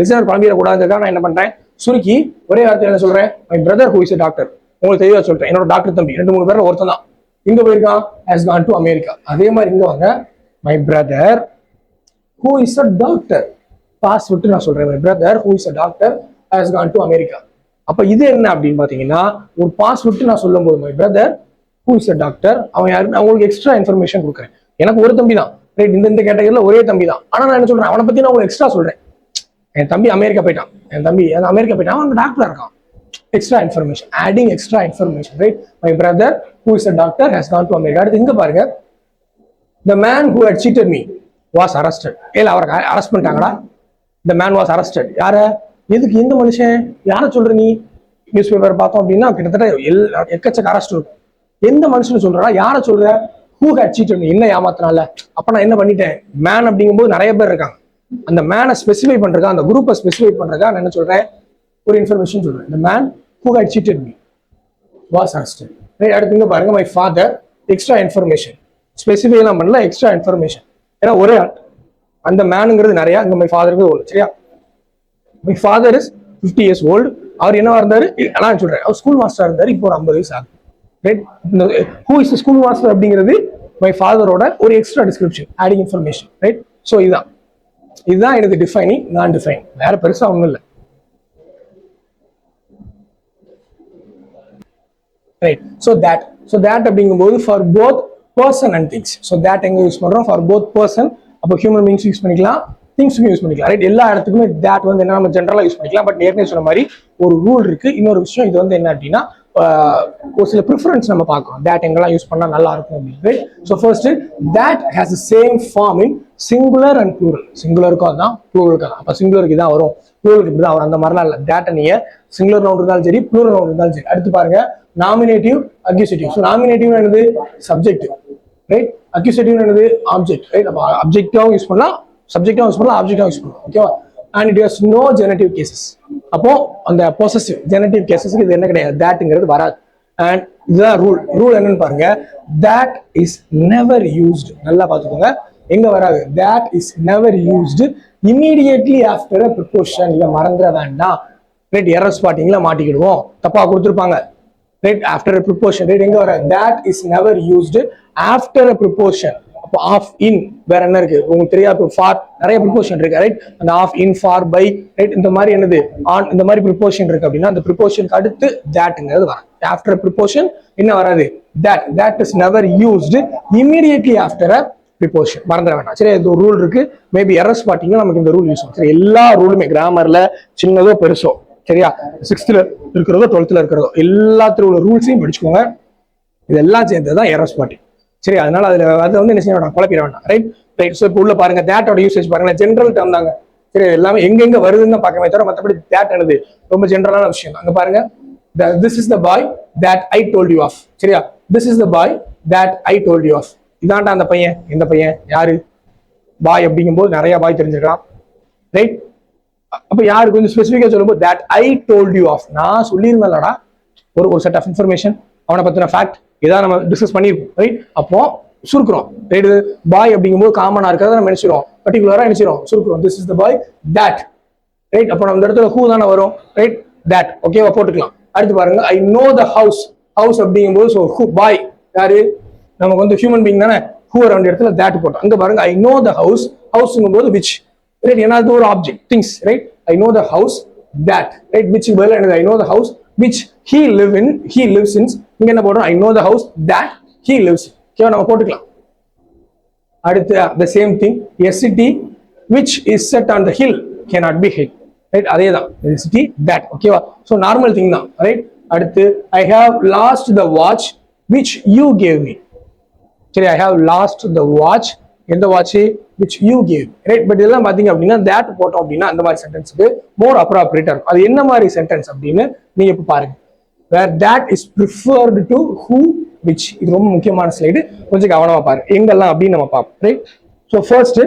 லிசனர் குழம்பிடக்கூடாதுக்காக நான் என்ன பண்றேன், சுருக்கி ஒரே வார்த்தை என்ன சொல்றேன், my brother who is a doctor. உங்களுக்கு தெளிவா சொல்றேன், என்னோட டாக்டர் தம்பி 2-3 பேர்ல ஒருத்தன் தான் இங்க போயிருக்கான், has gone to America. அதே மாதிரி இங்க வாங்க, my brother who is a doctor, pause விட்டு நான் சொல்றேன், my brother who is a doctor has gone to America. அப்ப இது என்ன அப்படின்னு பாத்தீங்கன்னா, ஒரு பாஸ் விட்டு நான் சொல்லும் போது my brother who is a doctor, அவன் யாருன்னு அவங்களுக்கு எக்ஸ்ட்ரா இன்ஃபர்மேஷன் கொடுக்குறேன். எனக்கு ஒரு தம்பி தான். ரைட், இந்த கேட்டகரியில ஒரே தம்பி தான். ஆனா நான் என்ன சொல்றேன், அவனை பத்தி நான் உங்களுக்கு எக்ஸ்ட்ரா சொல்றேன். என் தம்பி அமெரிக்கா போயிட்டான், அமெரிக்கா போயிட்டான், அவன் டாக்டரா இருக்கான். Extra information, adding extra information. Right, my brother who is a doctor has gone to America. அடுத்து இங்க பாருங்க, the man who had cheated me was arrested. ஏல அவரை arrest பண்ணிட்டாங்கடா. the man was arrested. யார, எதுக்கு, எந்த மனுஷன், யார சொல்ற நீ? நியூஸ் பேப்பர் பார்த்தோம் அப்படின்னா கிட்டத்தட்ட எக்கச்சக்க அரெஸ்ட் இருக்கும். எந்த மனுஷன் சொல்றா, யார சொல்ற? who had cheated me, என்ன ஏமாத்தினால. அப்ப நான் என்ன பண்ணிட்டேன், மேன் அப்படிங்கும்போது நிறைய பேர் இருக்காங்க, அந்த மேனை ஸ்பெசிஃபை பண்றதா, அந்த குரூப்பை ஸ்பெசிஃபை பண்றதா நான் என்ன சொல்றேன், ஒரு இன்ஃபர்மேஷன் சொல்றேன். the man who had cheated me was arrested. Right, அடுத்து இங்க பாருங்க, my father, extra information, specify எல்லாம் பண்ணல, எக்ஸ்ட்ரா இன்ஃபர்மேஷன். ஏன்னா ஒரே ஆள், அந்த மேனுங்கிறது நிறைய, இங்க மை ஃபாதருக்கு ஒன்று. சரியா, my father is 50 years old. அவர் என்னவா இருந்தாரு, நான் சொல்றேன், அவர் ஸ்கூல் மாஸ்டர் இருந்தாரு, இப்போ ஒரு 50 வயசு ஆகுது. Right, who is school master அப்படிங்கிறது மை ஃபாதரோட ஒரு extra description, adding information. Right, so இதுதான் எனக்கு டிஃபைனிங், நான் டிஃபைன், வேற பெருசா ஒன்றும் இல்லை. ரைட், ஸோ that அப்படிங்கும்போது for both person and things. So that எங்க யூஸ் பண்றோம், ஃபார் போத் பர்சன், அப்போ ஹியூமன் பீங்ஸ் யூஸ் பண்ணிக்கலாம், திங்ஸுக்கும் யூஸ் பண்ணிக்கலாம். ரைட், எல்லா இடத்துக்குமே that வந்து என்ன நம்ம ஜென்ரலா யூஸ் பண்ணிக்கலாம். பட் ஏற்கனவே சொன்ன மாதிரி ஒரு ரூல் இருக்கு. இன்னொரு விஷயம், இது வந்து என்ன அப்படின்னா ஒரு சில ப்ரிஃபரன்ஸ் நம்ம பார்க்கணும், that எங்கெல்லாம் யூஸ் பண்ணா நல்லா இருக்கும் அப்படின்னு. So first, that has the same form in singular and plural. சிங்குலருக்கும் அதான், ப்ளூரலுக்கு அதான். அப்போ சிங்குலருக்கு தான் வரும், ப்ளூரலுக்கு இப்படி தான் வரும். அந்த மாதிரிலாம் இல்லை. that நீங்க சிங்குலர் நவுன் இருந்தாலும் சரி, ப்ளூரல் நவுன் இருந்தாலும் சரி. அடுத்து பாருங்க, நாமினேட்டிவ், அக்யூசேட்டிவ். ஸோ நாமினேட்டிவ் என்னது, சப்ஜெக்டிவ். ரைட், அக்யூசேட்டிவ் என்னது, ஆப்ஜெக்ட். ரைட், அப்போ அப்ஜெக்டாவும் யூஸ் பண்ணலாம், சப்ஜெக்டாவும் யூஸ் பண்ணலாம், ஆப்ஜெக்டாவும் யூஸ் பண்ணலாம். ஓகேவா? and it has no genitive cases. அப்போ அந்த possessive genitive cases இது என்ன கிடையாது, thatங்கிறது வராது. and இதுதான் ரூல் என்னன்னு பாருங்க. that is never used, நல்லா பார்த்துக்கோங்க, எங்க வராது, that is never used immediately after a preposition. இதை மறந்துட வேண்டாம். ரைட், எரர் ஸ்பாட்டிங்ல மாட்டிக்கிடுவோம், தப்பா கொடுத்துருப்பாங்க. Right, after a preposition. Right, எங்க வர, that is never used after a preposition. அப்போ ஆஃப் இன் வேற என்ன இருக்கு உங்களுக்கு தெரியாது, ஃபார் நிறைய ப்ரிப்போசிஷன் இருக்கு. ரைட், அந்த of in for by right இந்த மாதிரி என்னது ஆன் இந்த மாதிரி ப்ரிப்போசிஷன் இருக்கு அப்படின்னா அந்த ப்ரிப்போசிஷனுக்கு அடுத்து thatங்கிறது வரும். ஆஃப்டர் ப்ரிப்போசிஷன் என்ன வராது, that is never used immediately after a preposition. மறந்துட வேண்டாம். சரி, இது ஒரு ரூல் இருக்கு. மேபி எரர் ஸ்பாட்டிங்ல நமக்கு இந்த ரூல் யூஸ் ஆகும். சரி, எல்லா ரூலுமே கிராமர்ல சின்னதோ பெருசோ, சரியா, 6th இருக்கிறதோ 12th இருக்கிறதோ எல்லாத்துல உள்ள ரூல்ஸையும் படிச்சுக்கோங்க. இதெல்லாம் சேர்ந்ததுதான் எரர் ஸ்பாட்டிங். சரி, அதனால அதை வந்து என்ன செய்ய வேண்டாம், குழப்பிட வேண்டாம். Right right. ஸோ இப்போ உள்ள பாருங்க, தேட்டோட யூசேஜ் பாருங்க, ஜென்ரல் டேர்ம் தாங்க. சரி, எல்லாமே எங்கெங்க வருதுன்னு தான் பார்க்கவே தவிர மற்றபடி தேட் என்னது ரொம்ப ஜென்ரலான விஷயம். அங்க பாருங்க, this is the boy that I told you of. சரியா, this is the boy that I told you of. இதான்டா அந்த பையன். இந்த பையன் யாரு, பாய் அப்படிங்கும் போது நிறைய பாய் தெரிஞ்சிருக்கலாம். ரைட், அப்ப யாரு கொஞ்சம் ஸ்பெசிஃபிக்கா சொல்லும்போது that I told you of, நான் சொல்லியிருந்தேன்லடா ஒரு செட் ஆஃப் இன்ஃபர்மேஷன், அவனை பத்தின ஃபேக்ட் இதான் நம்ம டிஸ்கஸ் பண்ணிருக்கோம். ரைட், அப்போ சுருக்குறோம். ரைட், பாய் அப்படிங்கும்போது காமனா இருக்கிறத நம்ம நினைச்சிரும், பர்டிகுலரா நினைச்சிரும், சுருக்குறோம். This is the boy that. Right, அப்போ நம்ம இந்த இடத்துல ஹூ தானே வரும். ரைட், தட் ஓகேவா போட்டுக்கலாம். அடுத்து பாருங்க, I know the house. House அப்படிங்கும்போது ஸோ ஹூ பாய் யாரு, நமக்கு வந்து ஹியூமன் பீங் தானே, ஹூ அந்த இடத்துல தட் போட்டோம். அங்க பாருங்க, ஐ நோ த ஹவுஸ். ஹவுஸ்ங்கும் போது விச். ரைட், ஏன்னா ஒரு object things. Right, I know the house that. Right, which பதில் என்னது, I know the house which he lives in. இங்க என்ன போடுறோம், I know the house that he lives in. ஓகேவா, நம்ம போட்டுக்கலாம். அடுத்து the same thing, a city which is set on the hill cannot be hid. Right, அதேதான் a city that. ஓகேவா, so normal thing தான். ரைட், அடுத்து I have lost the watch which you gave me. சரி, I have lost the watch, எந்த watch, which you gave. Right, but இதெல்லாம் பாத்தீங்க அப்படின்னா that போட்டோம் அப்படின்னா அந்த மாதிரி சென்டென்ஸ்க்கு மோர் அப்ராப்ரியேட்டா இருக்கும். அது என்ன மாதிரி சென்டென்ஸ் அப்படின்னு நீங்க இப்ப பாருங்க. where that is preferred to who which. இது ரொம்ப முக்கியமான ஸ்லைடு, கொஞ்சம் கவனமா பாருங்க எங்கெல்லாம் அப்படின்னு நம்ம பார்ப்போம். Right, so first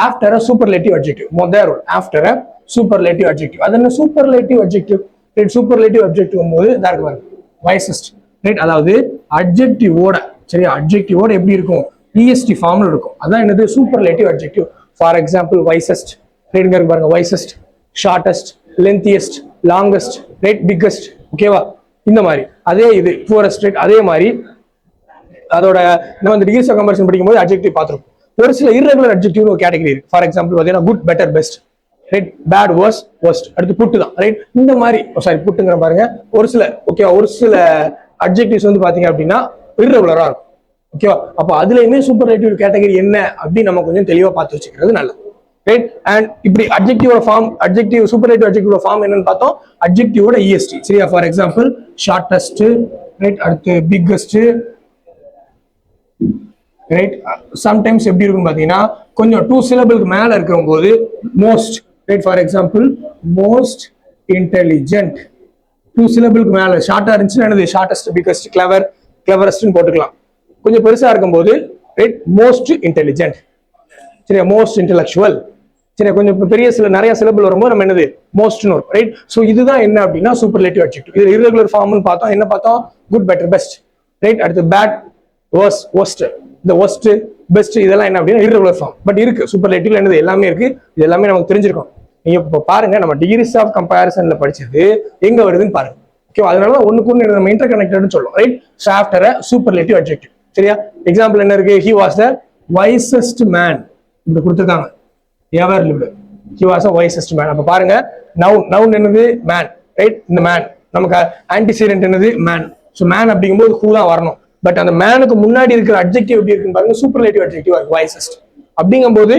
after a superlative adjective. முதல் rule, after a superlative adjective. அது என்ன superlative adjective. Right, superlative adjective போது இதாக இருக்கு பாருங்க, வைசஸ்ட். ரைட், அதாவது அட்ஜெக்டிவோட, சரியா, அட்ஜெக்டிவோட எப்படி இருக்கும், இஎஸ்டி ஃபார்ம்ல இருக்கும். அதான் என்னது superlative adjective. For example wisest. Right, பாருங்க, wisest, shortest, lengthiest, longest, right, biggest. ஓகேவா, இந்த மாதிரி. அதே இது புவரஸ்ட். ரைட், அதே மாதிரி அதோட நம்ம இந்த டிகிரிஸ் ஆஃப் கம்பேரிசன் படிக்கும்போது அட்ஜெக்டிவ் பார்த்துருப்போம். ஒரு சில இர்ரெகுலர் அட்ஜெக்டிவ்னு ஒரு கேட்டகரி இருக்கு. ஃபார் எக்ஸாம்பிள் பார்த்தீங்கன்னா good, better, best. Right, bad, worst, worst. அடுத்து புட்டு தான். ரைட், இந்த மாதிரி சாரி புட்டுங்கிற பாருங்க ஒரு சில. ஓகேவா, ஒரு சில அட்ஜெக்டிவ்ஸ் வந்து பாத்தீங்க அப்படின்னா இர்ரெகுலரா இருக்கும். ஓகேவா, அப்போ அதுலயுமே சூப்பர்லேட்டிவ் கேட்டகரி என்ன அப்படின்னு நம்ம கொஞ்சம் தெளிவா பார்த்து வச்சுக்கிறது நல்லது. ரைட், அண்ட் இப்படி அட்ஜெக்டிவோட ஃபார்ம், அட்ஜெக்டிவ் சூப்பர்லேட்டிவ் அட்ஜெக்டிவோட ஃபார்ம் என்னன்னு பார்த்தோம், அட்ஜெக்டிவோட இஎஸ்டி. சரியா, ஃபார் எக்ஸாம்பிள் ஷார்டஸ்ட். ரைட், அடுத்து பிக்கஸ்ட். ரைட், சம்டைம்ஸ் எப்படி இருக்கும் பாத்தீங்கன்னா கொஞ்சம் 2 syllableக்கு மேல இருக்கிற போது most. Right, for example most intelligent. 2 syllableக்கு மேல ஷார்ட்டா இருந்துச்சுன்னா என்னது ஷார்டஸ்ட், பிக்கஸ்ட், கிளவர், கிளவரஸ்ட்னு போட்டுக்கலாம். கொஞ்சம் பெருசா இருக்கும்போது ரைட் மோஸ்ட் இன்டெலிஜென்ட். சரியா, மோஸ்ட் இன்டெலக்சுவல். சரி, கொஞ்சம் பெரிய நிறைய சிலபிள் வரும்போது நம்ம என்னது மோஸ்ட்னு வரும். ரைட், ஸோ இதுதான் என்ன அப்படின்னா சூப்பர்லேட்டிவ் அட்ஜெக்டிவ். இது இர்ரெகுலர் ஃபார்ம்னு பார்த்தோம். என்ன பார்த்தோம், குட், பெட்டர், பெஸ்ட். ரைட், அடுத்து பேட், வர்ஸ்ட், வர்ஸ்ட். இந்த வர்ஸ்ட், பெஸ்ட் இதெல்லாம் என்ன அப்படின்னா இர்ரெகுலர் ஃபார்ம். பட் இருக்கு சூப்பர்லேட்டிவ்ல என்னது எல்லாமே இருக்கு. இது எல்லாமே நமக்கு தெரிஞ்சிருக்கும். நீங்க இப்போ பாருங்க, நம்ம டிகிரிஸ் ஆஃப் கம்பேரிசன்ல படிச்சது எங்க வருதுன்னு பாருங்க. ஓகே, அதனால ஒண்ணுக்கு ஒன்று நம்ம இன்டர் கனெக்டட்னு சொல்லுவோம். Right, so after a superlative adjective. சரியா, எக்ஸாம்பிள் என்ன இருக்கு, he was the wisest man. இப்படி கொடுத்துருக்காங்க, ever lived. he was a wisest man. அப்ப பாருங்க, நவுன் என்னது மேன். ரைட், இந்த மேன் நமக்கு ஆன்டிசிடென்ட் என்னது மேன். ஸோ மேன் அப்படிங்கும்போது ஹூ தான் வரணும். பட் அந்த மேனுக்கு முன்னாடி இருக்கிற அட்ஜெக்டிவ் எப்படி இருக்குன்னு பாருங்க, சூப்பர்லேட்டிவ் அட்ஜெக்டிவ் wisest. அப்படிங்கும்போது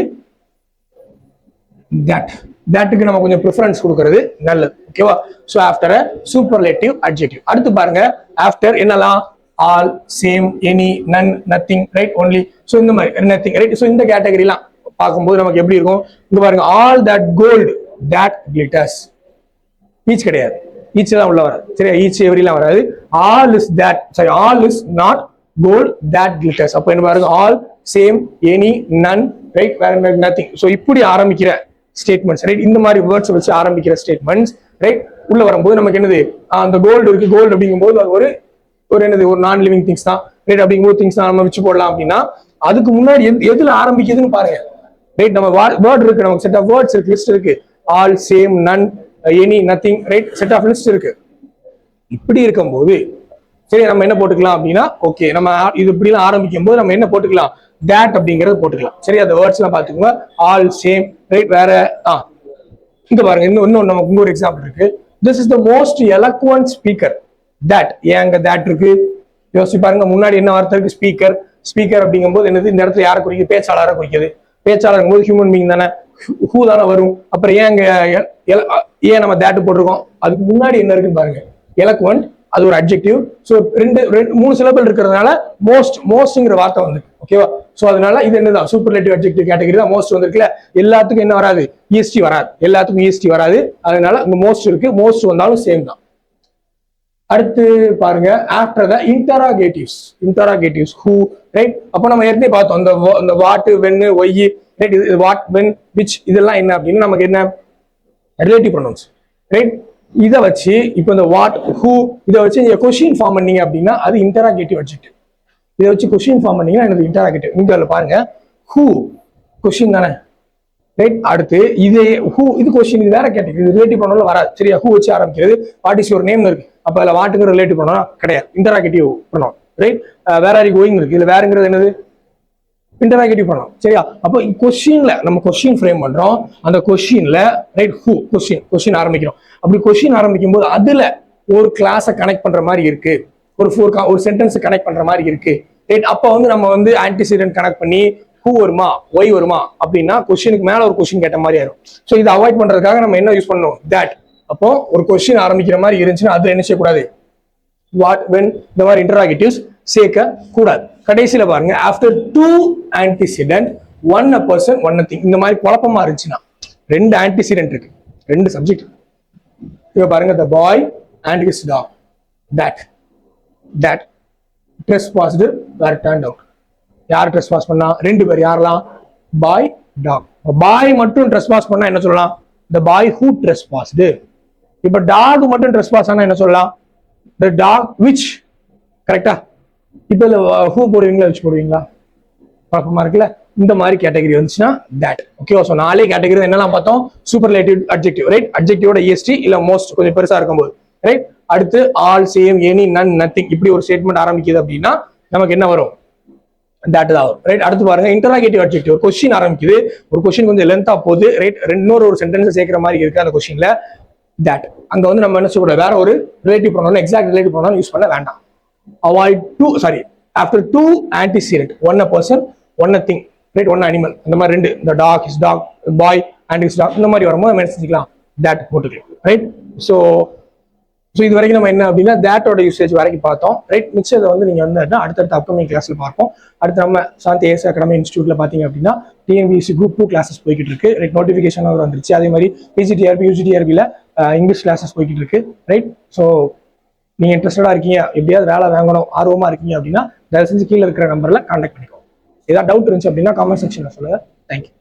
தட்க்கு நம்ம கொஞ்சம் ப்ரிஃபரன்ஸ் கொடுக்கறது நல்லது. ஓகேவா, so after a superlative adjective. அடுத்து பாருங்க, ஆஃப்டர் என்னலாம், ஆல், சேம், எனி, நன், நத்திங், ரைட், ஒன்லி. ஸோ இந்த மாதிரி நத்திங். ரைட், ஸோ இந்த கேட்டகரிலாம் பார்க்கும்போது நமக்கு எப்படி இருக்கும், இங்க பாருங்க, all that gold that glitters. Each கிடையாது, ஈச் தான் உள்ள வராது. சரியா, ஈச் எவரிலாம் வராது. All is that, sorry, all is not gold that glitters. அப்போ என்ன பாருங்க, all, same, any, none, right, வேற நத்திங். ஸோ இப்படி ஆரம்பிக்கிற ஸ்டேட்மெண்ட்ஸ். ரைட், இந்த மாதிரி வேர்ட்ஸ் வச்சு ஆரம்பிக்கிற ஸ்டேட்மெண்ட்ஸ். ரைட், உள்ள வரும்போது நமக்கு என்னது, அந்த கோல்டு இருக்கு. கோல்டு அப்படிங்கும்போது அது ஒரு என்னது ஒரு நான் லிவிங் திங்ஸ் தான் ரைட். அப்படிங்கும்போது திங்ஸ் தான் நம்ம வச்சு போடலாம் அப்படின்னா அதுக்கு முன்னாடி எதுல ஆரம்பிக்குதுன்னு பாருங்க ரைட். நம்ம வேர்ட் இருக்கு, நமக்கு செட் ஆஃப் வேர்ட்ஸ் இருக்கு, லிஸ்ட் இருக்கு, all, same, none, any, nothing right, set of list இருக்கு. இப்படி இருக்கும்போது சரி நம்ம என்ன போட்டுக்கலாம் அப்படின்னா ஓகே நம்ம இது இப்படிலாம் ஆரம்பிக்கும் போது நம்ம என்ன போட்டுக்கலாம் that அப்படிங்கறது போட்டுக்கலாம். சரி அந்த வேர்ட்ஸ் எல்லாம் பாத்துக்கோங்க, ஆல், சேம் ரைட். வேற இங்க பாருங்க இன்னும் நமக்கு இன்னொரு எக்ஸாம்பிள் இருக்கு. This is the most eloquent speaker that. ஏங்க that இருக்கு யோசிச்சு பாருங்க. முன்னாடி என்ன வார்த்தை இருக்கு ஸ்பீக்கர். ஸ்பீக்கர் அப்படிங்கும்போது என்னது இந்த இடத்துல யாரை குறிக்குது பேச்சாளரை குறிக்குது. பேச்சாளர் போது ஹியூமன் பீயிங் தானே, ஹூ தானே வரும். அப்புறம் ஏன் நம்ம that போட்டிருக்கோம், அதுக்கு முன்னாடி என்ன இருக்குன்னு பாருங்க எலக்வன்ட், அது ஒரு அட்ஜெக்டிவ். ஸோ மூணு சிலபிள் இருக்கிறதுனால மோஸ்ட்ங்கிற வார்த்தை வந்து ஓகேவா. ஸோ அதனால இது என்னதான் சூப்பர்லேட்டிவ் அட்ஜெக்டிவ் கேட்டகரி தான் மோஸ்ட் வந்திருக்குல்ல. எல்லாத்துக்கும் என்ன வராது இஎஸ்டி வராது, எல்லாத்துக்கும் இஎஸ்டி வராது. அதனால இந்த மோஸ்ட் இருக்கு, மோஸ்ட் வந்தாலும் சேம் தான். அடுத்து பாருங்க ஆஃப்டர் த இன்டராகேட்டிவ்ஸ் ஹூ ரைட். அப்போ நம்ம ஏற்கனவே பார்த்தோம் இந்த வாட், வென், ஒய் ரைட். இது வாட், வென், விச் இதெல்லாம் என்ன அப்படின்னு நமக்கு என்ன ரிலேட்டிவ் ப்ரொனவுன்ஸ் ரைட். இதை வச்சு இப்போ இந்த வாட், ஹூ இதை வச்சு நீங்க கொஸ்டின் ஃபார்ம் பண்ணீங்க அப்படின்னா அது இன்டராகேட்டிவ் அட்ஜெக்டிவ். இதை வச்சு கொஸ்டின் ஃபார்ம் பண்ணீங்கன்னா எனக்கு இன்டராகேட்டிவ். இங்க பாருங்க ஹூ கொஸ்டின் தானே ரைட். அடுத்து இது ஹூ இது கொஸ்டின், இது வேற கேட்டகரி, இது ரிலேட்டிவ் ப்ரொனவுன்ல வராது. சரியா ஹூ வச்சு ஆரம்பிக்கிறது. வாட் இஸ் யுவர் நேம் இருக்கு, அப்ப அதுல வாட்டுங்கிற ரிலேட்டிவ் ப்ரொனவுன் கிடையாது, interrogative pronoun right. Where are you going இருக்கு, இதுல வேறங்கிறது என்னது இன்டராகேட்டிவ் ப்ரொனவுன். சரியா அப்போ கொஸ்டின்ல நம்ம கொஸ்டின் ஃப்ரேம் பண்றோம். அந்த கொஸ்டின்ல ரைட் ஹூ கொஸ்டின் ஆரம்பிக்கிறோம். அப்படி கொஸ்டின் ஆரம்பிக்கும் போது அதுல ஒரு கிளாஸை கனெக்ட் பண்ற மாதிரி இருக்கு, ஒரு சென்டென்ஸ் கனெக்ட் பண்ற மாதிரி இருக்கு ரைட். அப்ப வந்து நம்ம வந்து ஆன்டிசிடென்ட் கனெக்ட் பண்ணி ஹூ வருமா ஒய் வருமா அப்படின்னா கொஸ்டினுக்கு மேல ஒரு கொஸ்டின் கேட்ட மாதிரி ஆயிரும். ஸோ இதை அவாய்ட் பண்றதுக்காக நம்ம என்ன யூஸ் பண்ணணும் தட். அப்போ ஒரு கொஸ்டின் ஆரம்பிக்கிற மாதிரி இருந்துச்சுன்னா அது என்ன செய்யக்கூடாது வாட், வென் இந்த மாதிரி இன்டராகேட்டிவ்ஸ் சேர்க்க கூடாது. கடைசியில பாருங்க after two antecedent one a person one a thing. இந்த மாதிரி குழப்பமா இருந்துச்சுன்னா ரெண்டு ஆன்டிசிடென்ட் இருக்கு, ரெண்டு சப்ஜெக்ட். இப்ப பாருங்க the boy and his dog that trespassed were turned out. யார் trespass பண்ணா ரெண்டு பேர், யாரெல்லாம் பாய் டாக். பாய் மட்டும் trespass பண்ணா என்ன சொல்லலாம் the boy who trespassed. இப்ப டாக் மட்டும் trespass ஆனா என்ன சொல்லலாம் the dog which. கரெக்டா. இப்ப ஹூ போடுவீங்களா விச் போடுவீங்களா குழப்பமா இருக்குல்ல. இந்த மாதிரி கேட்டகரி வந்துச்சுன்னா that. ஓகேவா. ஸோ நாலே கேட்டகரி என்னெல்லாம் பார்த்தோம் சூப்பர்லேட்டிவ் அட்ஜெக்டிவ் ரைட். அட்ஜெக்டிவோட இஎஸ்டி இல்ல மோஸ்ட் கொஞ்சம் பெருசா இருக்கும்போது ரைட். அடுத்து ஆல், சேம், எனி, நன், நத்திங் இப்படி ஒரு ஸ்டேட்மெண்ட் ஆரம்பிக்குது அப்படின்னா நமக்கு என்ன வரும் that தான் வரும் ரைட். அடுத்து பாருங்க இன்டராகேட்டிவ் அட்ஜெக்டிவ். ஒரு கொஸ்டின் ஆரம்பிக்குது, ஒரு கொஸ்டின் கொஞ்சம் லென்த்தா போகுது ரைட். இன்னொரு சென்டென்ஸ் சேர்க்கிற மாதிரி இருக்கு அந்த கொஸ்டின்ல that. அங்க வந்து நம்ம என்ன சொல்லக்கூடாது வேற ஒரு relative pronoun exact relative pronoun use பண்ண வேண்டாம். Avoid two after two antecedent one a person one a thing right, one animal. இந்த மாதிரி ரெண்டு இந்த dog, his dog, boy and his dog இந்த மாதிரி வரும்போது நம்ம என்ன செஞ்சுக்கலாம் that போட்டுக்கலாம் ரைட். ஸோ இது வரைக்கும் நம்ம என்ன அப்படின்னா தேட்டோட யூசேஜ் வரைக்கும் பார்த்தோம் ரைட். மிச்சத்தை வந்து நீங்க வந்து அடுத்தடுத்த அப்கமிங் கிளாஸ்ல பார்ப்போம். அடுத்து நம்ம சாந்தி ஏஎஸ் அகாடமி இன்ஸ்டியூட்ல பாத்தீங்க அப்படின்னா டிஎன்பிஎஸ்சி குரூப் 2 கிளாஸஸ் போய்கிட்டு இருக்கு ரைட். நோட்டிஃபிகேஷன் வந்துருச்சு. அதே மாதிரி பிஜிடிஆர்பி யூஜிடிஆர்பியில் இங்கிலீஷ் கிளாஸஸ் போய்கிட்டு இருக்கு ரைட். ஸோ நீங்க இன்ட்ரெஸ்டடா இருக்கீங்க, எப்படியாவது வேலை வாங்கணும் ஆர்வமா இருக்கீங்க அப்படின்னா தயவு செஞ்சு கீழே இருக்கிற நம்பர்ல கான்டாக்ட் பண்ணிக்கோங்க. ஏதாவது டவுட் இருந்துச்சு அப்படின்னா காமெண்ட் செக்ஷன்ல சொல்லுங்க. தேங்க்யூ.